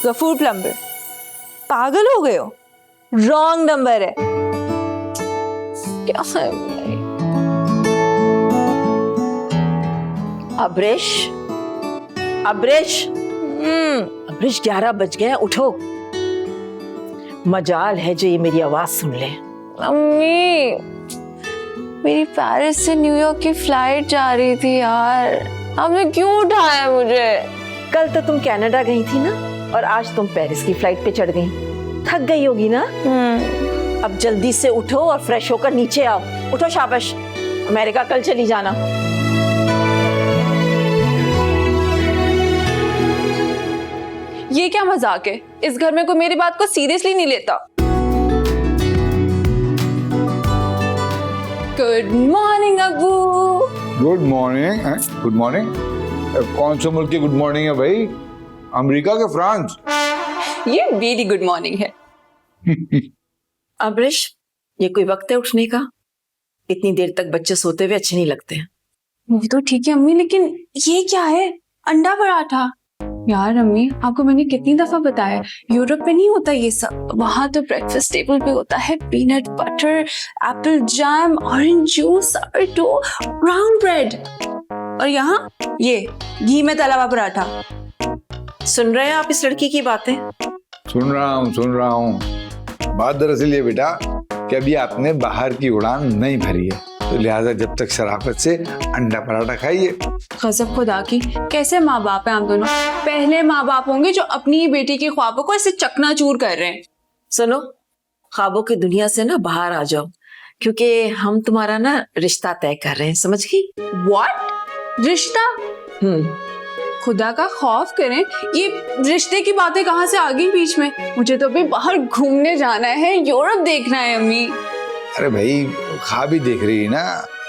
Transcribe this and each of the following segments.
Ghafoor plumber, पागल हो गए हो? रॉन्ग नंबर है। क्या है? अब्रेश, अब्रेश, अब्रेश 11 बज गए, उठो। मजाल है जो ये मेरी आवाज सुन ले। मम्मी, मेरी पेरिस से न्यूयॉर्क की फ्लाइट जा रही थी यार, आपने क्यों उठाया मुझे? कल तो तुम कनाडा गई थी ना, और आज तुम पेरिस की फ्लाइट पे चढ़ गई। थक गई होगी ना? अब जल्दी से उठो और फ्रेश होकर नीचे आओ। उठो, शाबाश। अमेरिका कल चली जाना। ये क्या मजाक है? इस घर में कोई मेरी बात को सीरियसली नहीं लेता। गुड मॉर्निंग अब्बू। Good morning. Good morning? कौन से मुल्क की गुड मॉर्निंग है भाई? अमेरिका के फ्रांस? ये वेरी गुड मॉर्निंग है। अब्रेश, ये कोई वक्त है उठने का? इतनी देर तक बच्चे सोते हुए अच्छे नहीं लगते हैं। वो तो ठीक है अम्मी, लेकिन ये क्या है? अंडा पराठा। यार अम्मी, आपको मैंने कितनी दफा बताया, यूरोप में नहीं होता ये सब। वहां तो ब्रेकफास्ट टेबल पे होता है peanut butter, Apple jam, orange juice, brown bread, और यहाँ ये घी में तला हुआ पराठा। सुन रहे हैं आप इस लड़की की बातें? सुन रहा हूँ। बात दरअसल ये बेटा कि अभी आपने बाहर की उड़ान नहीं भरी है, तो लिहाजा जब तक शराफत से अंडा पराठा खाइए। गजब खुदा की, कैसे माँ बाप हैं आप दोनों। पहले माँ बाप होंगे जो अपनी ही बेटी के ख्वाबों को ऐसे चकनाचूर कर रहे हैं। सुनो, ख्वाबों की दुनिया से ना बाहर आ जाओ, क्योंकि हम तुम्हारा ना रिश्ता तय कर रहे हैं, समझ गई? व्हाट? रिश्ता? खुदा का खौफ करें, ये रिश्ते की बातें कहाँ से आ गई बीच में? मुझे तो अभी बाहर घूमने जाना है, यूरोप देखना है अम्मी। अरे भाई, ख्वाब ही देख रही है ना,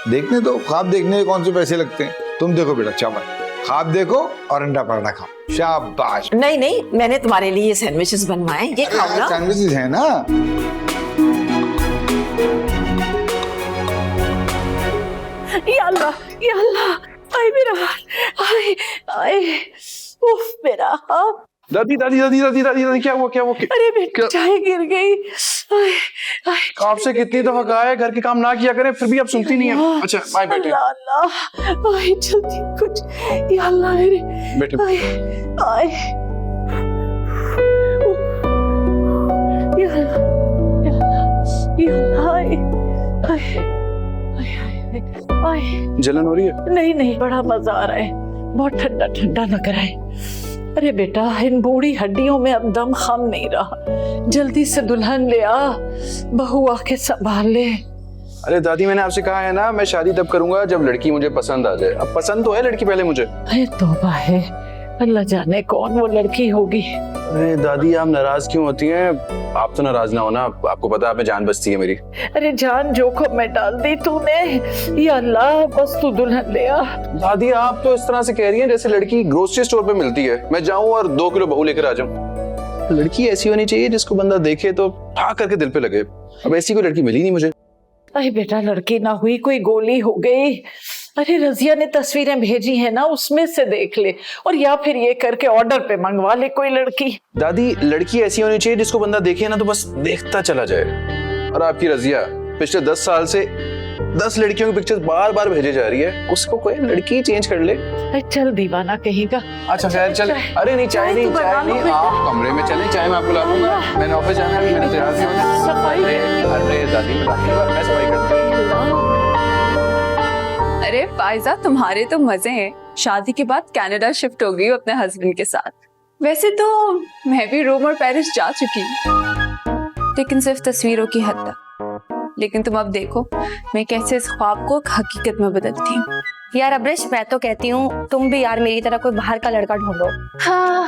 देखने दो। ख्वाब देखने के कौन से पैसे लगते हैं? तुम देखो बेटा, चावल ख्वाब देखो और अंडा पराठा खाओ। शाबाश। नहीं, मैंने तुम्हारे लिए सैंडविचेस बनवाए, ये खाओ ना। सैंडविचेस है ना? या अल्लाह, आए मेरा हाथ, आए, उफ मेरा हाथ। दादी, क्या हुआ? अरे बेटा, चाय गिर गई। आपसे कितनी दफा कहा है घर के काम ना किया करें, फिर भी आप सुनती नहीं है। अच्छा, बाय बेटे। अल्लाह, आए जल्दी कुछ। या अल्लाह मेरे बेटे। आए, या अल्लाह, आए। जलन हो रही है? नहीं, बड़ा मजा आ रहा है, बहुत ठंडा ठंडा लग रहा है। अरे बेटा, इन बूढ़ी हड्डियों में अब दम खम नहीं रहा। जल्दी से दुल्हन ले आ, बहू आके संभाल ले। अरे दादी, मैंने आपसे कहा है ना, मैं शादी तब करूंगा जब लड़की मुझे पसंद आ जाए। अब पसंद तो है लड़की पहले मुझे। अरे तौबा है, अल्लाह जाने कौन वो लड़की होगी। अरे दादी, आप नाराज क्यों होती हैं? आप तो नाराज ना हो ना, आपको पता है आप में जान बचती है मेरी। अरे जान जोखिम में डाल दी तूने। या अल्लाह, बस तू दुल्हन ले आ। दादी, आप तो इस तरह से कह रही हैं जैसे लड़की ग्रोसरी स्टोर पे मिलती है, मैं जाऊं और 2 किलो बहू लेकर आ जाऊं। लड़की ऐसी होनी चाहिए जिसको बंदा देखे तो ठा करके दिल पे लगे। अब ऐसी कोई लड़की मिली नहीं मुझे। अरे बेटा, लड़की ना हुई, कोई गोली हो गई। अरे रजिया ने तस्वीरें भेजी है ना, उसमें से देख ले, और या फिर ये करके ऑर्डर पे मंगवा ले कोई लड़की। दादी, लड़की ऐसी होनी चाहिए जिसको बंदा देखे ना तो बस देखता चला जाए। और आपकी रजिया पिछले 10 साल से 10 लड़कियों की पिक्चर्स बार बार भेजे जा रही है, उसको कोई लड़की चेंज कर ले। अरे चल दीवाना कहेगा। अच्छा खैर चल। अरे नहीं, चाय नहीं, आप कमरे में चले, चाय मैं आपको ला दूंगा। मैंने ऑफिस जाना है, मैंने तैयार नहीं होना। अरे दादी, मैं सफाई करता हूँ। अरे फायजा, तुम्हारे तो मजे हैं। शादी के बाद कनाडा शिफ्ट हो गई हो अपने हस्बैंड के साथ। वैसे तो मैं भी रोम और पेरिस जा चुकी हूँ, लेकिन सिर्फ तस्वीरों की हद तक। लेकिन तुम अब देखो मैं कैसे इस ख्वाब को हकीकत में बदलती हूँ। यार अब्रेश, मैं तो कहती हूँ तुम भी यार मेरी तरह कोई बाहर का लड़का ढूंढो। हाँ,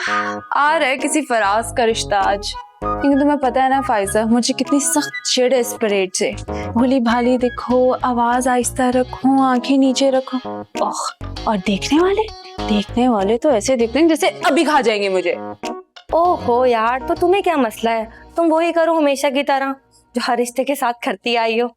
आ रहा है किसी फराज का रिश्ता आज। लेकिन तुम्हें पता है ना फाइजा, मुझे कितनी सख्त चिढ़ है इस परेड से। भोली भाली दिखो, आवाज आहिस्ता रखो, आंखें नीचे रखो। ओह, और देखने वाले तो ऐसे दिखते हैं जैसे अभी खा जाएंगे मुझे। ओहो यार, तो तुम्हें क्या मसला है? तुम वही करो हमेशा की तरह जो हर रिश्ते के साथ करती आई हो।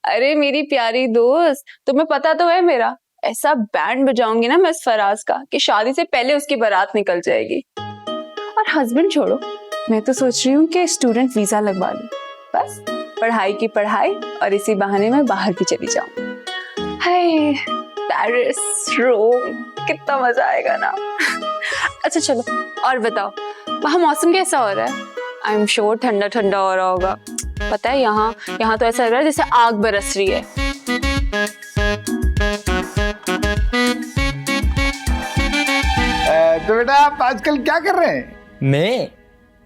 अरे मेरी प्यारी दोस्त, तुम्हें पता तो है मेरा ऐसा बैंड बजाऊंगी ना मैं इस फराज का कि शादी से पहले उसकी बारात निकल जाएगी। और हस्बैंड छोड़ो, मैं तो सोच रही हूँ कि स्टूडेंट वीजा लगवा लूं। बस पढ़ाई की पढ़ाई और इसी बहाने में बाहर भी चली जाऊं। हाय, पेरिस, रोम, कितना मजा आएगा ना। अच्छा चलो, और बताओ वहाँ मौसम कैसा हो रहा है? आई एम श्योर ठंडा ठंडा हो रहा होगा। पता है यहाँ तो ऐसा लग रहा है जैसे आग बरस रही है। तो बेटा आप आजकल क्या कर रहे हैं? मैं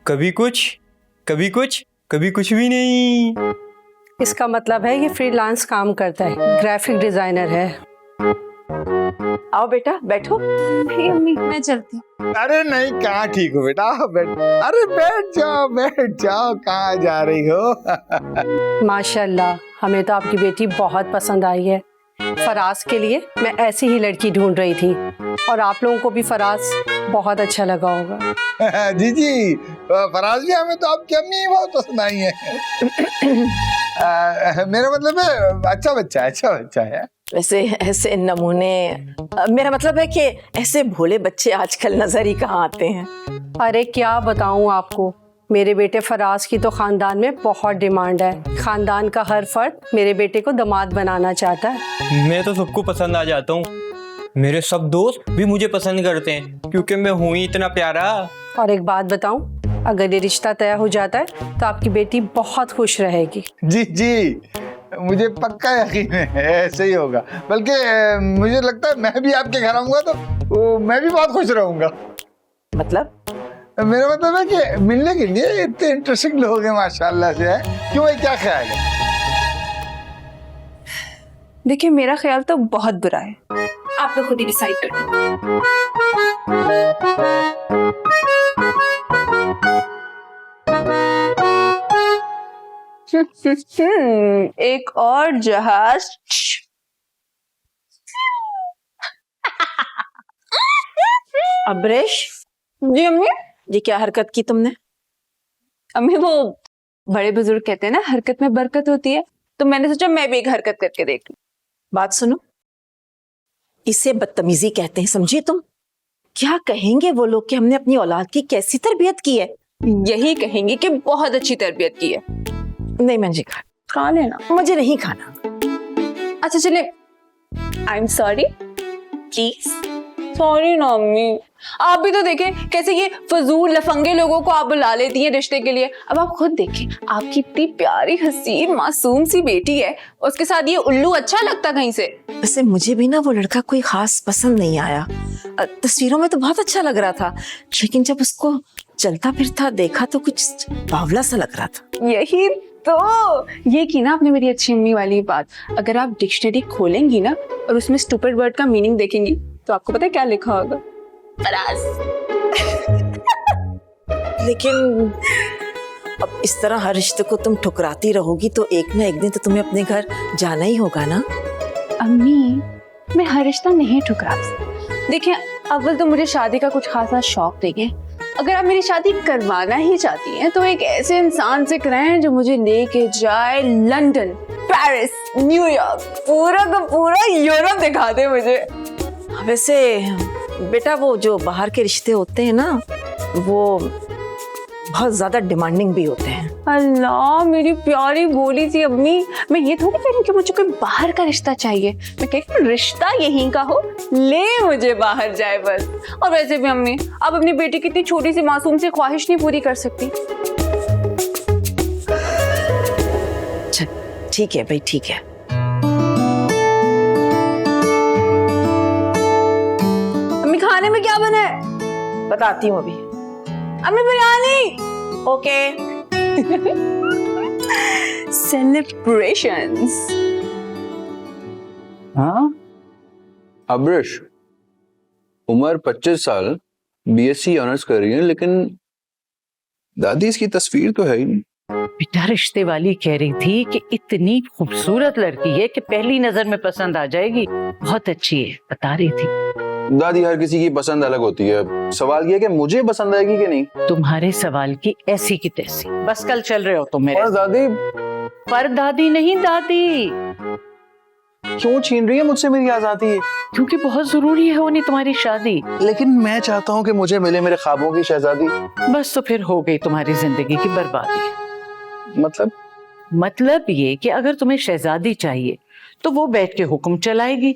कभी कुछ कभी कुछ भी नहीं। इसका मतलब है ये फ्रीलांस काम करता है, ग्राफिक डिजाइनर है। आओ बेटा बैठो। नहीं अम्मी, मैं चलती हूँ। अरे नहीं, कहाँ ठीक हो बेटा, अरे बैठ जाओ, कहाँ जा रही हो? माशाल्लाह, हमें तो आपकी बेटी बहुत पसंद आई है। फराज के लिए मैं ऐसी ही लड़की ढूंढ रही थी और आप लोगों को भी फराज बहुत अच्छा लगा होगा। जी, फराज भी हमें तो आपकी अम्मी ही बहुत पसंद आई है। मेरा मतलब है अच्छा बच्चा है। वैसे ऐसे नमूने, मेरा मतलब है कि ऐसे भोले बच्चे आजकल नजर ही कहाँ आते हैं। अरे क्या बताऊँ आपको, मेरे बेटे फराज की तो खानदान में बहुत डिमांड है। खानदान का हर फर्द मेरे बेटे को दामाद बनाना चाहता है। मैं तो सबको पसंद आ जाता हूँ। मेरे सब दोस्त भी मुझे पसंद करते हैं क्योंकि मैं हूँ ही इतना प्यारा। और एक बात बताऊँ, अगर ये रिश्ता तय हो जाता है तो आपकी बेटी बहुत खुश रहेगी। जी, मुझे पक्का यकीन है ऐसे ही होगा। बल्कि मुझे लगता है मैं भी आपके घर आऊंगा तो मैं भी बहुत खुश रहूंगा। मतलब? मेरा मतलब है कि मिलने के लिए इतने इंटरेस्टिंग लोग हैं माशाल्लाह से। है क्यों भाई, क्या ख्याल है? देखिए मेरा ख्याल तो बहुत बुरा है, आप लोग खुद ही डिसाइड कर। एक और जहाज। अब्रेश, जी अम्मी। ये क्या हरकत की तुमने? अम्मी वो बड़े बुजुर्ग कहते हैं ना, हरकत में बरकत होती है, तो मैंने सोचा मैं भी एक हरकत करके देख लूं। बात सुनो, इसे बदतमीजी कहते हैं, समझे तुम? क्या कहेंगे वो लोग कि हमने अपनी औलाद की कैसी तरबियत की है? यही कहेंगे कि बहुत अच्छी तरबियत की है। नहीं मुझे खा लेना। मुझे नहीं खाना। अच्छा चले, I am sorry, please. Sorry ना अम्मी, आप भी तो देखें कैसे ये फजूल लफंगे लोगों को आप बुला लेती हैं रिश्ते के लिए। अब आप खुद देखें, आपकी इतनी प्यारी हसीन मासूम सी बेटी है, उसके साथ ये उल्लू अच्छा लगता कहीं से? वैसे मुझे भी ना वो लड़का कोई खास पसंद नहीं आया। तस्वीरों में तो बहुत अच्छा लग रहा था, लेकिन जब उसको चलता फिरता देखा तो कुछ बावला सा लग रहा था। यही तो, ये की ना आपने मेरी अच्छी अम्मी वाली बात। अगर आप डिक्शनरी खोलेंगी ना और उसमें स्टूपिड वर्ड का मीनिंग देखेंगी तो आपको पता है क्या लिखा होगा? फराज। लेकिन अब इस तरह हर रिश्ते को तुम ठुकराती रहोगी तो एक ना एक दिन तो तुम्हें अपने घर जाना ही होगा ना। अम्मी, मैं हर रिश्ता नहीं ठुकराती। देखिए, अव्वल तो मुझे शादी का कुछ खासा शौक नहीं है। अगर आप मेरी शादी करवाना ही चाहती हैं तो एक ऐसे इंसान से कराएं जो मुझे लेके जाए लंदन, पेरिस, न्यूयॉर्क, पूरा का पूरा यूरोप दिखा दे मुझे। वैसे बेटा वो जो बाहर के रिश्ते होते हैं ना, वो बहुत ज्यादा डिमांडिंग भी होते हैं। अल्लाह, मेरी प्यारी बोली सी अम्मी, मैं ये थोड़ी कह रही हूँ कि मुझे कोई बाहर का रिश्ता चाहिए। मैं कह रही हूँ रिश्ता यहीं का हो, ले मुझे बाहर जाए बस। और वैसे भी अम्मी, आप अपनी बेटी की इतनी छोटी सी मासूम सी ख्वाहिश नहीं पूरी कर सकती? ठीक है भाई, ठीक है। अम्मी, खाने में क्या बना है? बताती हूँ अभी। अम्मी, बिरयानी। ओके। सेलिब्रेशंस। हाँ, अब्रिश, उम्र 25 साल, बीएससी ऑनर्स कर रही है, लेकिन दादी इसकी तस्वीर तो है ही नहीं। बेटा रिश्ते वाली कह रही थी कि इतनी खूबसूरत लड़की है कि पहली नजर में पसंद आ जाएगी, बहुत अच्छी है, बता रही थी। दादी हर किसी की पसंद अलग होती है, सवाल ये है कि मुझे पसंद आएगी कि नहीं। तुम्हारे सवाल की ऐसी की तैसी, बस कल चल रहे हो तुम मेरे और दादी पर दादी नहीं दादी, क्यों छीन रही है मुझसे मेरी आजादी? क्योंकि बहुत जरूरी है होनी तुम्हारी शादी। लेकिन मैं चाहता हूँ कि मुझे मिले मेरे ख्वाबों की शहजादी। बस तो फिर हो गई तुम्हारी जिंदगी की बर्बादी। मतलब ये कि अगर तुम्हें शहजादी चाहिए तो वो बैठ के हुक्म चलाएगी,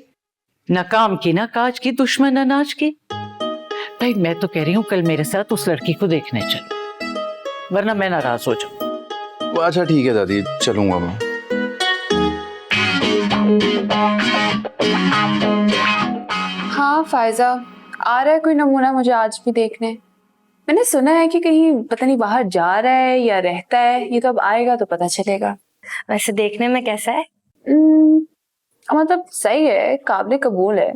ना काम की ना काज की, दुश्मन अनाज की। भाई मैं तो कह रही हूँ कल मेरे साथ उस लड़की को देखने चलो, वरना मैं नाराज हो जाऊँ। अच्छा ठीक है दादी, चलूंगा मैं। हाँ फायजा, आ रहा है कोई नमूना मुझे आज भी देखने। मैंने सुना है कि कहीं पता नहीं बाहर जा रहा है या रहता है, ये तो अब आएगा तो पता चलेगा। वैसे देखने में कैसा है? मतलब सही है, काबिल कबूल है,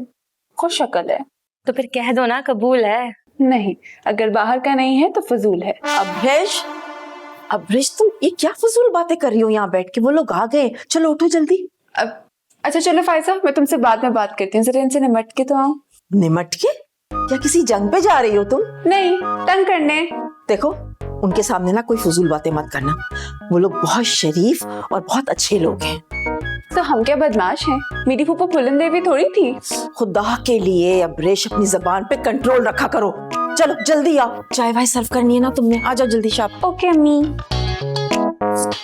खुश शक्ल है। तो फिर कह दो ना कबूल है। नहीं, अगर बाहर का नहीं है तो फजूल है। अब्रिश तुम ये क्या फजूल बातें कर रही हो यहाँ बैठ के? वो लोग आ गए, चलो उठो जल्दी। अब अच्छा चलो फायजा, मैं तुमसे बाद में बात करती हूँ, जरा इनसे निमट के तो आओ। निमट के? क्या किसी जंग पे जा रही हो तुम? नहीं, तंग करने। देखो उनके सामने ना कोई फजूल बातें मत करना, वो लोग बहुत शरीफ और बहुत अच्छे लोग हैं। तो हम क्या बदमाश हैं? मेरी फूफा पुलन देवी थोड़ी थी। खुदा के लिए अब्रेश अपनी जबान पे कंट्रोल रखा करो। चलो जल्दी आओ, चाय वाय सर्व करनी है ना तुमने, आ जाओ जल्दी शाप। ओके अम्मी।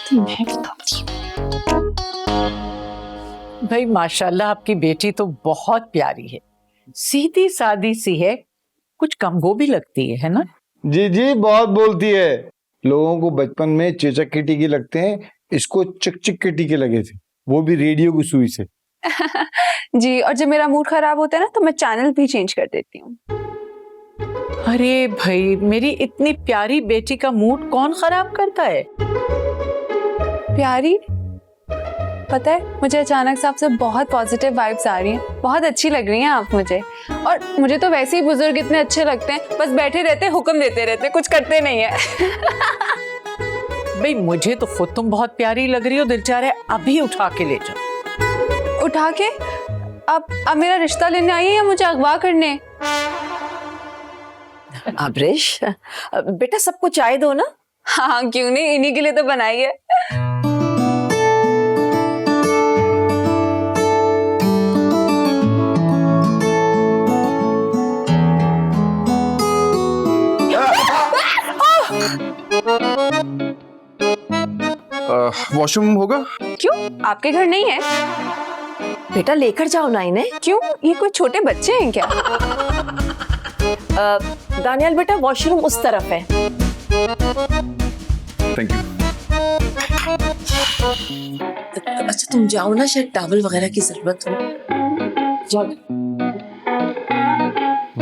तुम्हें बताती हूँ। भाई माशाल्लाह आपकी बेटी तो बहुत प्यारी है, सीधी सादी सी है, कुछ कमगो भी लगती है ना? जी जी बहुत बोलती है। लोगों को बचपन में चेचक की टीके लगते हैं, इसको चिक के टीके लगे थे, वो भी रेडियो की सुई से। जी, और जब मेरा मूड खराब होता है ना तो मैं चैनल भी चेंज कर देती हूँ। अरे भाई मेरी इतनी प्यारी बेटी का मूड कौन खराब करता है? प्यारी? पता है मुझे अचानक से आपसे बहुत पॉजिटिव वाइब्स आ रही हैं, बहुत अच्छी लग रही हैं आप मुझे। और मुझे तो वैसे ही बुजुर्ग इतने अच्छे लगते हैं, बस बैठे रहते हुक्म देते रहते, कुछ करते नहीं है। भाई मुझे तो खुद तुम बहुत प्यारी लग रही हो, दिल चाह रहा है अभी उठा के ले जाओ। उठा के? अब मेरा रिश्ता लेने आई है या मुझे अगवा करने? अब्रेश बेटा सबको चाय दो ना। हाँ क्यों नहीं, इन्हीं के लिए तो बनाई है। वॉशरूम होगा? क्यों, आपके घर नहीं है? बेटा लेकर जाओ ना इन्हें। क्यों, ये कोई छोटे बच्चे हैं क्या? दानियाल बेटा वॉशरूम उस तरफ है। Thank you. अच्छा तुम जाओ ना, शायद टॉवल वगैरह की जरूरत हो। जाओ।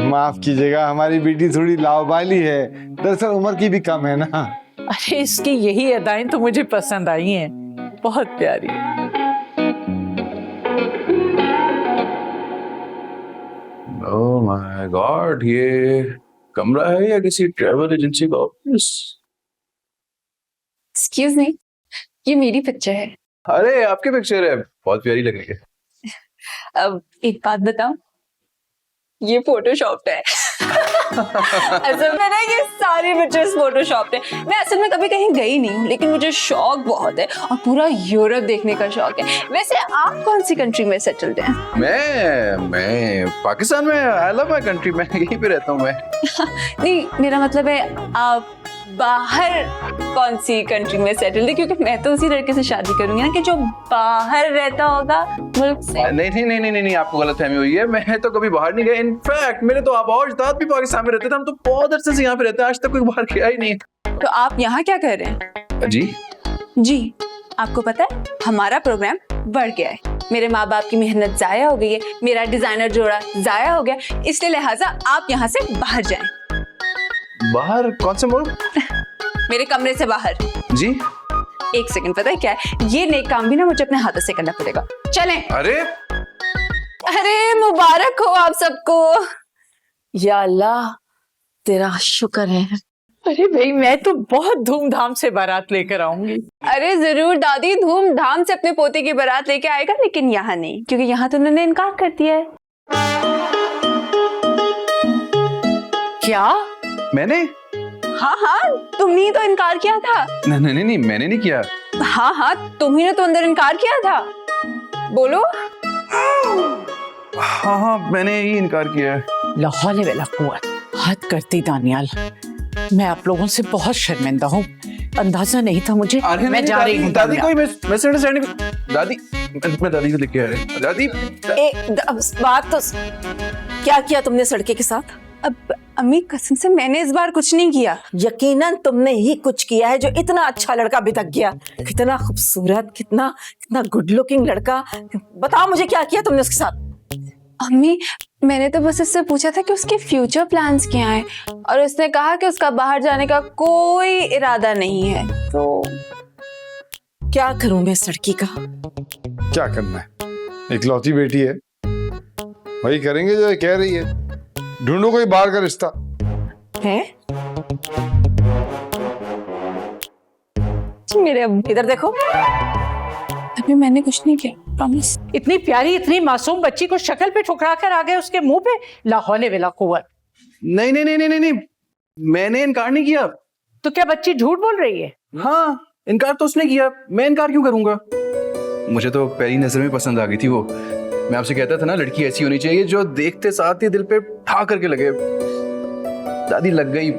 माफ कीजिएगा, हमारी बेटी थोड़ी लावाबाली है, दरअसल उम्र की भी कम है ना। अरे इसकी यही अदाएं तो मुझे पसंद आई हैं, बहुत प्यारी। ओह माय गॉड, ये कमरा है या किसी ट्रैवल एजेंसी का ऑफिस? एक्सक्यूज मी, ये मेरी पिक्चर है। अरे आपकी पिक्चर है, बहुत प्यारी लग रही है। अब एक बात बताऊं, ये फोटोशॉप्ड है। असल में ना ये सारी पिक्चर्स फोटोशॉप्ड है। मैं असल में कभी कहीं गई नहीं हूँ, लेकिन मुझे शौक बहुत है और पूरा यूरोप देखने का शौक है। वैसे आप कौन सी कंट्री में सेटल्ड हैं? मैं पाकिस्तान में, आई लव माय कंट्री, मैं यहीं पे रहता हूँ मैं। नहीं, मेरा मतलब है आप बाहर कौन सी कंट्री में सेटल्ड है, क्योंकि मैं तो उसी लड़के से शादी करूंगी ना कि जो बाहर रहता होगा मुल्क से। नहीं, आपको गलतफहमी हुई है, मैं तो कभी बाहर नहीं गया। इनफैक्ट मेरे तो आप और भी पाकिस्तान में रहते थे, हम तो बहुत अरसे से यहाँ पे रहते हैं, आज तक कोई बाहर गया ही नहीं। तो आप यहाँ क्या कर रहे हैं? जी, आपको पता है हमारा प्रोग्राम बढ़ गया है, मेरे माँ बाप की मेहनत जाया हो गई है, मेरा डिजाइनर जोड़ा जाया हो गया, इसलिए लिहाजा आप यहाँ से बाहर जाएं। बाहर? कौन से मुल्क? मेरे कमरे से बाहर। जी एक सेकंड, पता है क्या है, ये नेक काम भी ना मुझे अपने हाथों से करना पड़ेगा। चलें। अरे अरे मुबारक हो आप सबको। या अल्लाह, तेरा शुक्र है। अरे भाई मैं तो बहुत धूमधाम से बारात लेकर आऊंगी। अरे जरूर दादी, धूमधाम से अपने पोते की बारात लेके आएगा, लेकिन यहाँ नहीं, क्योंकि यहाँ तो उन्होंने इनकार कर दिया है। क्या? मैंने? हाँ हाँ, तुमने ही तो इनकार किया था। नहीं, मैंने नहीं किया। हाँ हाँ, तुम्ही ने तो अंदर इनकार किया था। बोलो। हाँ, मैंने ही इनकार किया है। लाहौल वला कुव्वत, हद करती दानियाल। मैं आप लोगों से बहुत शर्मिंदा हूँ, अंदाजा नहीं था मुझे। मैं जा रही हूँ। दादी कोई मिसअंडरस्टैंडिंग। दादी, मैं दादी को लेके आ रही हूँ। दादी बात तो क्या किया तुमने इस लड़के के साथ? अब अम्मी कसम से मैंने इस बार कुछ नहीं किया। यकीनन तुमने ही कुछ किया है, जो इतना अच्छा लड़का अभी तक गया। कितना खूबसूरत, कितना कितना गुड लुकिंग लड़का। बताओ मुझे, क्या किया तुमने उसके साथ? अम्मी, मैंने तो बस इससे पूछा था कि उसके फ्यूचर प्लान्स क्या हैं, और उसने कहा कि उसका बाहर जाने का कोई इरादा नहीं है। तो क्या करूं मैं इस लड़की का? क्या करना है, इकलौती बेटी है, वही करेंगे जो ये कह रही है। ढूंढो कोई बाहर का रिश्ता। है? मेरे इधर देखो। अभी मैंने कुछ नहीं किया, प्रॉमिस। इतनी प्यारी, इतनी मासूम बच्ची को शक्ल पे ठुकरा कर आ गए उसके मुंह पे। लाहौल वला कुव्वत। नहीं, मैंने इनकार नहीं किया। तो क्या बच्ची झूठ बोल रही है? हाँ, इनकार तो उसने किया, मैं इनकार क्यों करूंगा? मुझे तो पहली नजर में पसंद आ गई थी वो। मैं आपसे कहता था ना, लड़की ऐसी होनी चाहिए जो देखते साथ ही दिल पे ठा करके लगे। दादी लग गई,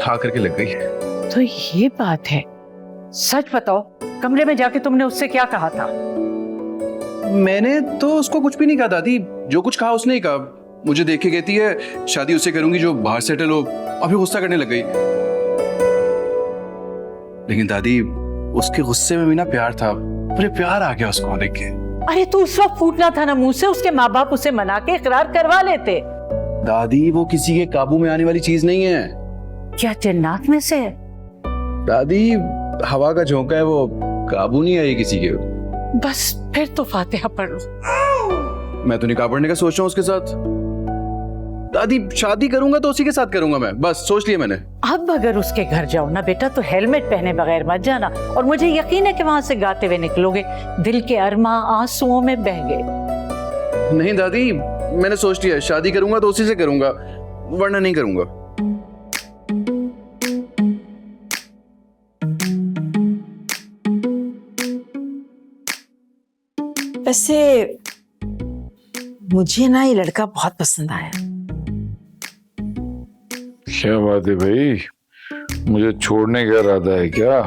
ठा करके लग गई। तो ये बात है। सच बताओ, कमरे में जाके तुमने उससे क्या कहा था? मैंने तो उसको कुछ भी नहीं कहा दादी, जो कुछ कहा उसने ही कहा। मुझे देख के कहती है शादी उससे करूंगी जो बाहर सेटल हो। अभी गुस्सा करने लग गई। लेकिन दादी, उसके गुस्से में भी ना प्यार था। मुझे प्यार आ गया उसको देख के। अरे तो उस वक्त फूटना था ना मुंह से, उसके माँ बाप उसे मना के इकरार करवा लेते। दादी, वो किसी के काबू में आने वाली चीज नहीं है। क्या जन्नत में से है? दादी, हवा का झोंका है, वो काबू नहीं आई किसी के। बस फिर तो फातिहा पढ़ लो। मैं तो निकाह पढ़ने का सोच रहा हूँ उसके साथ। दादी, शादी करूंगा तो उसी के साथ करूंगा मैं, बस सोच लिया मैंने। अब अगर उसके घर जाओ ना बेटा, तो हेलमेट पहने बगैर मत जाना। और मुझे यकीन है कि वहां से गाते हुए निकलोगे। दिल के अरमा आंसुओं में बह गए। नहीं दादी, मैंने सोच लिया, शादी करूंगा तो उसी से करूंगा, वरना नहीं करूंगा। वैसे मुझे ना ये लड़का बहुत पसंद आया। क्या बात है भाई, मुझे छोड़ने का इरादा है क्या?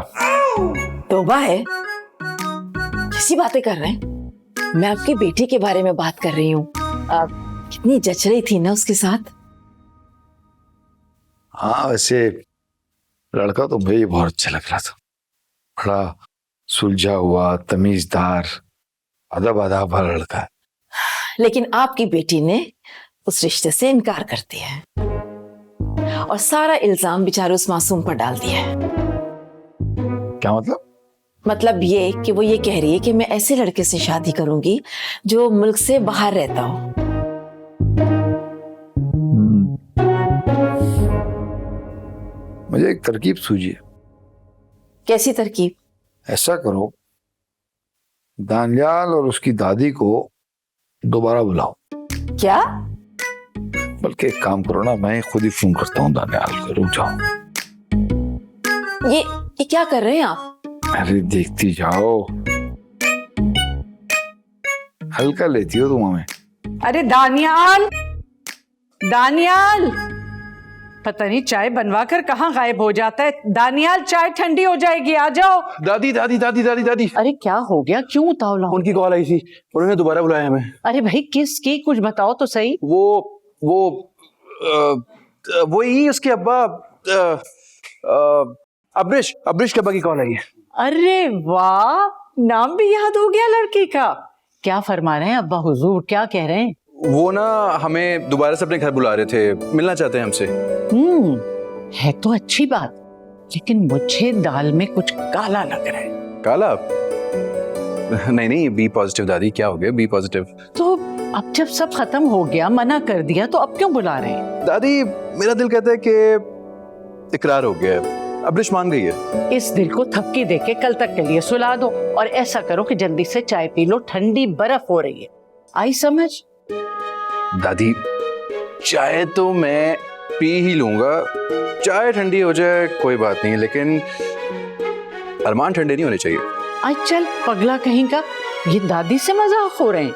तौबा है, कैसी बातें कर रहे हैं? मैं आपकी बेटी के बारे में बात कर रही हूँ। कितनी जच रही थी ना उसके साथ। हाँ, वैसे लड़का तो भाई बहुत अच्छा लग रहा था। बड़ा सुलझा हुआ, तमीजदार, अदब अदाब वाला लड़का है। लेकिन आपकी बेटी ने उस रिश्ते से इनकार कर दिया है और सारा इल्जाम बेचारे उस मासूम पर डाल दिया है। क्या मतलब? मतलब ये कि वो ये कह रही है कि मैं ऐसे लड़के से शादी करूंगी जो मुल्क से बाहर रहता हो। मुझे एक तरकीब सूझी है। कैसी तरकीब? ऐसा करो, दानियाल और उसकी दादी को दोबारा बुलाओ। क्या? बल्कि एक काम करो ना, मैं खुद ही फोन करता हूँ दानियाल को। रुक जाओ। ये क्या कर रहे हैं आप? अरे देखती जाओ, हल्का लेती हो तुम हमें। अरे दानियाल, दानियाल, पता नहीं चाय बनवा कर कहाँ गायब हो जाता है। दानियाल, चाय ठंडी हो जाएगी, आ जाओ। दादी दादी दादी दादी दादी, अरे क्या हो गया, क्यों उतावला हो? उनकी कॉल आई थी, उन्होंने दोबारा बुलाया हमें। अरे भाई किसकी, कुछ बताओ तो सही। वो ही उसके अब्बा, अब्रिश के अब्बा की कॉल आई है। अरे वाह, नाम भी याद हो गया लड़की का। क्या फरमा रहे हैं अब्बा हुजूर, क्या कह रहे हैं? वो ना हमें दोबारा से अपने घर बुला रहे थे, मिलना चाहते हैं हमसे। है तो अच्छी बात, लेकिन मुझे दाल में कुछ काला लग रहा है। काला? नहीं, बी पॉजिटिव दादी, क्या हो गया? Be positive. तो अब जब सब खत्म हो गया, मना कर दिया, तो अब क्यों बुला रहे हैं? दादी मेरा दिल कहता है कि इकरार हो गया है, अब्रिश मान गई है। इस दिल को थपकी देके कल तक के लिए सुला दो और ऐसा करो कि जल्दी से चाय पी लो, ठंडी बर्फ हो रही है। आई समझ? दादी चाय तो मैं पी ही लूंगा, चाय ठंडी हो जाए कोई बात नहीं, लेकिन अरमान ठंडे नहीं होने चाहिए। आज चल पगला कहीं का, ये दादी से मजाक हो रहे हैं।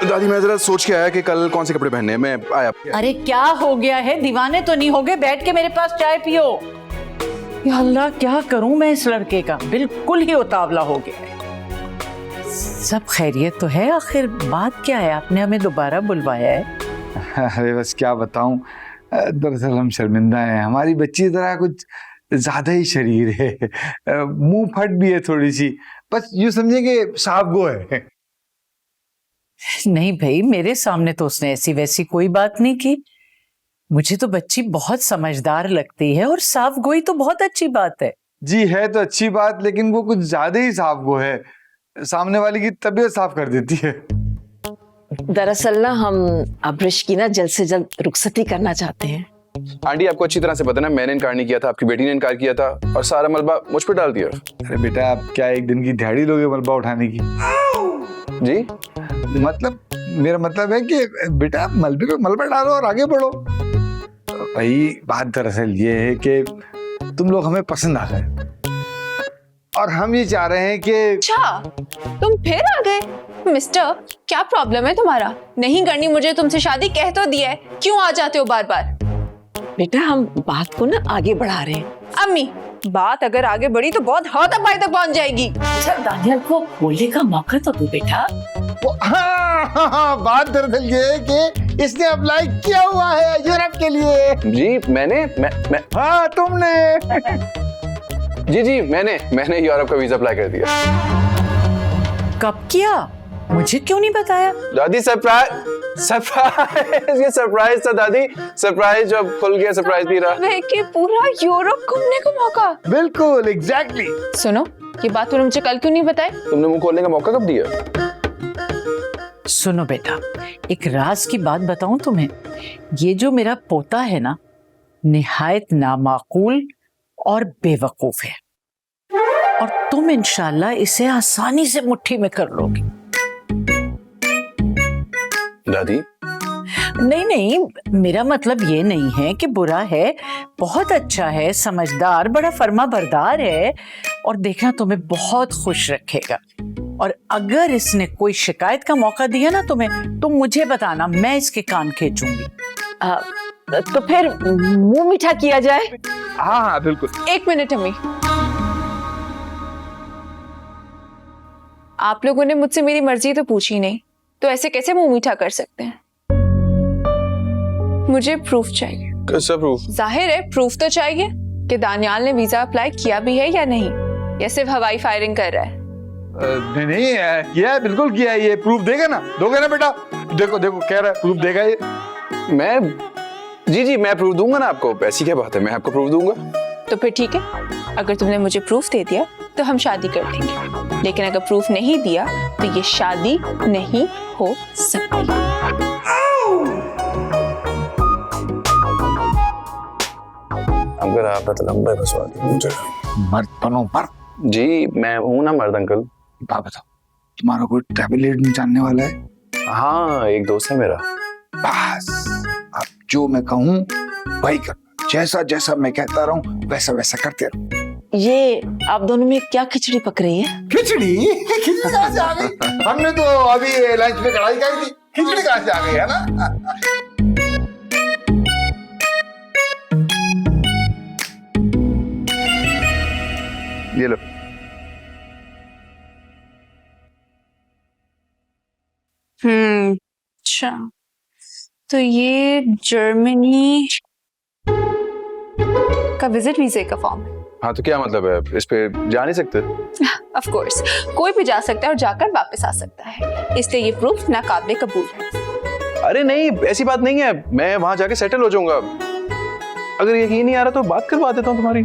दादी मैं जरा सोच के आया कि कल कौन से कपड़े पहनने हैं, मैं आया। अरे क्या हो गया है, दीवाने तो नहीं हो गए? बैठ के मेरे पास चाय पियो। या अल्लाह, क्या करूं मैं इस लड़के का, बिल्कुल ही उतावला हो गया है। सब खैरियत तो है? आखिर बात क्या है, आपने हमें दोबारा बुलवाया है? अरे बस क्या बताऊं, दरअसल हम शर्मिंदा हैं, हमारी बच्ची जरा कुछ ज्यादा ही शरीर है, मुंह फट भी है थोड़ी सी, बस यूं समझे कि साफ गो है। नहीं भाई, मेरे सामने तो उसने ऐसी वैसी कोई बात नहीं की। मुझे तो बच्ची बहुत समझदार लगती है और साफ गोई तो बहुत अच्छी बात है। जी है तो अच्छी बात, लेकिन वो कुछ ज्यादा ही साफ गो है, सामने वाले की तबीयत साफ कर देती है। दरअसल ना हम अब्रिश की ना जल्द से जल्द रुखसती करना चाहते हैं। आंटी आपको अच्छी तरह से पता ना, मैंने इनकार नहीं किया था, आपकी बेटी ने इनकार किया था और सारा मलबा मुझ पर डाल दिया। अरे बेटा, आप क्या एक दिन की दिहाड़ी लोगे मलबा उठाने की? जी मतलब मेरा मतलब है कि बेटा मलबे पे मलबा डालो और आगे बढ़ो। भाई बात दरअसल ये है कि तुम लोग हमें पसंद आ गए और हम ये चाह रहे हैं कि। अच्छा, तुम फिर आ गए? मिस्टर, क्या प्रॉब्लम है तुम्हारा? नहीं करनी मुझे तुमसे शादी, कह तो दिया है, क्यों आ जाते हो बार बार? बेटा हम बात को ना आगे बढ़ा रहे हैं। अम्मी, बात अगर आगे बढ़ी तो बहुत हाथापाई तक पहुंच जाएगी। अच्छा दानियल को बोलने का मौका तो दो बेटा। हाँ, बात दरअसल ये है कि इसने अप्लाई किया हुआ है यूरोप के लिए। जी मैं हाँ तुमने। जी मैंने यूरोप का वीजा अप्लाई कर दिया। कब किया? मुझे क्यों नहीं बताया? दादी सरप्राइज ये सरप्राइज था दादी, सरप्राइज जब खुल गया सरप्राइज भी रहा। वह कि पूरा यूरोप घूमने का मौका। बिल्कुल एग्जैक्टली। सुनो, ये बात तूने मुझे कल क्यों नहीं बताई? तुमने मुंह खोलने का मौका कब दिया? सुनो बेटा, एक राज की बात बताऊं तुम्हें। ये जो मेरा पोता है ना, निहायत नामाकूल और बेवकूफ है और तुम इंशाल्लाह इसे आसानी से मुट्ठी में कर लोगी। दादी नहीं, मेरा मतलब ये नहीं है कि बुरा है, बहुत अच्छा है, समझदार, बड़ा फर्मा बरदार है और देखना तुम्हें बहुत खुश रखेगा। और अगर इसने कोई शिकायत का मौका दिया ना तुम्हें, तो मुझे बताना, मैं इसके कान खींचूंगी। तो फिर मुंह मीठा किया जाए। हाँ बिल्कुल। एक मिनट अम्मी, आप लोगों ने मुझसे मेरी मर्जी तो पूछी नहीं, तो ऐसे कैसे मुंह मीठा कर सकते हैं? मुझे प्रूफ चाहिए। कैसा प्रूफ? जाहिर है प्रूफ तो चाहिए कि दानियाल ने वीजा अप्लाई किया भी है या नहीं, या सिर्फ हवाई फायरिंग कर रहा है। नहीं किया है, बिल्कुल किया है। ये प्रूफ देगा ना, दोगे ना बेटा? देखो कह रहा है प्रूफ देगा ये। मैं जी मैं प्रूफ दूंगा ना आपको, ऐसी क्या बात है, मैं आपको प्रूफ दूंगा। तो फिर ठीक है, अगर तुमने मुझे प्रूफ दे दिया तो हम शादी कर देंगे, लेकिन अगर प्रूफ नहीं दिया तो ये शादी नहीं हो सकती। अगर आपने तो लंबे फंसवा दिया मुझे। मर्द बनो मर्द। जी मैं हूं ना मर्द अंकल। बात बताओ, तुम्हारा कोई ट्रैवल एजेंट जानने वाला है? हाँ एक दोस्त है मेरा। बस अब जो मैं कहूँ वही कर, जैसा जैसा मैं कहता रहूं वैसा वैसा करते रहो। ये आप दोनों में क्या खिचड़ी पक रही है? खिचड़ी कहाँ से आ गई? हमने तो अभी लंच में कढ़ाई खाई थी, खिचड़ी कहाँ से आ गई, है ना? ये लो। अच्छा, तो ये जर्मनी का विजिट वीजे का फॉर्म है। हाँ तो क्या मतलब है, इस पे जा नहीं सकते? ऑफ कोर्स, कोई भी जा सकता है और जाकर वापस आ सकता है, इसलिए ये प्रूफ नाकाबिले कबूल है। अरे नहीं ऐसी बात नहीं है, मैं वहां जाके सेटल हो जाऊंगा। अगर यकीन नहीं आ रहा तो बात करवा देता हूँ तुम्हारी।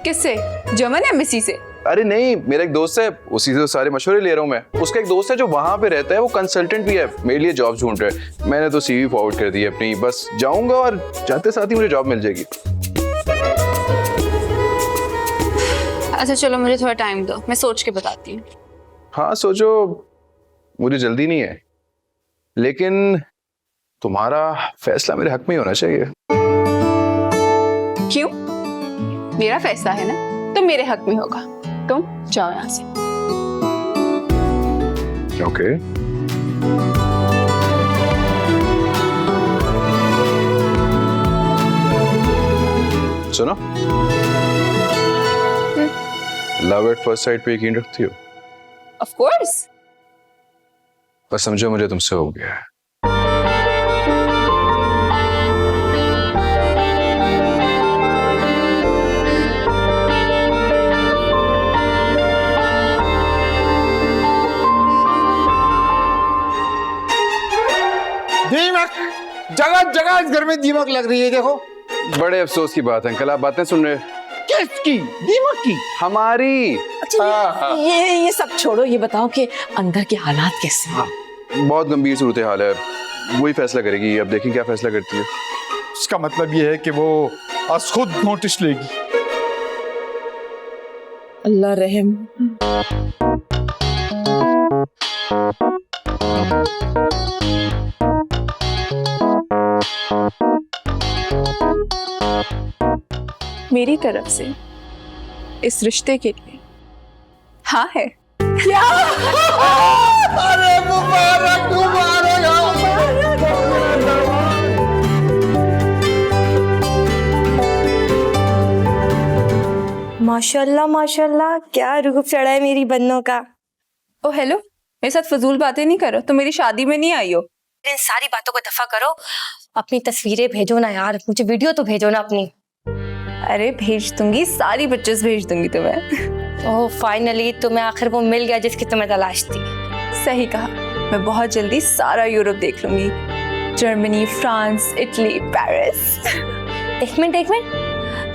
किससे? जर्मन एम्बेसी से? अरे नहीं, मेरा एक दोस्त है, उसी से तो सारे मशवरे ले रहा हूँ मैं। उसका एक दोस्त है जो वहां पे रहता है, वो कंसल्टेंट भी है, मेरे लिए जॉब ढूंढ रहा है। मैंने तो सीवी फॉरवर्ड कर दी है अपनी, बस जाऊंगा और जाते साथ ही मुझे जॉब मिल जाएगी। अच्छा चलो, मुझे थोड़ा टाइम दो, मैं सोच के बताती हूँ। हाँ सोचो, मुझे जल्दी नहीं है, लेकिन तुम्हारा फैसला मेरे हक में ही होना चाहिए। क्यों? मेरा फैसला है ना, तो मेरे हक में होगा। तुम जाओ यहाँ से। ओके। सुनो, लव एट फर्स्ट साइट पे यकीन रखती हो? Of course. बस समझो मुझे तुमसे हो गया है। दीमक, जगह जगह इस घर में दीमक लग रही है, देखो। बड़े अफसोस की बात है अंकल, आप बातें सुन रहे? किसकी? दीमक की? हमारी। अच्छा ये सब छोड़ो, ये बताओ कि अंदर के हालात कैसे हैं? बहुत गंभीर सूरत हाल है, वही फैसला करेगी। अब देखें क्या फैसला करती है। इसका मतलब ये है कि वो आज खुद नोटिस लेगी। अल्लाह रहम। मेरी तरफ से इस रिश्ते के लिए हाँ है। अरे मुबारक मुबारक। माशाल्लाह माशाल्लाह, क्या रूप चढ़ा है मेरी बन्नों का। ओ हेलो, मेरे साथ फजूल बातें नहीं करो, तुम मेरी शादी में नहीं आई हो। इन सारी बातों को दफा करो, अपनी तस्वीरें भेजो ना यार, मुझे वीडियो तो भेजो ना अपनी। अरे भेज दूंगी, सारी पिक्चर्स भेज दूंगी तुम्हें। ओह फाइनली तुम्हें आखिर वो मिल गया जिसकी तुम्हें तलाश थी। सही कहा, मैं बहुत जल्दी सारा यूरोप देख लूंगी। Germany, France, Italy, Paris. एक मिनट,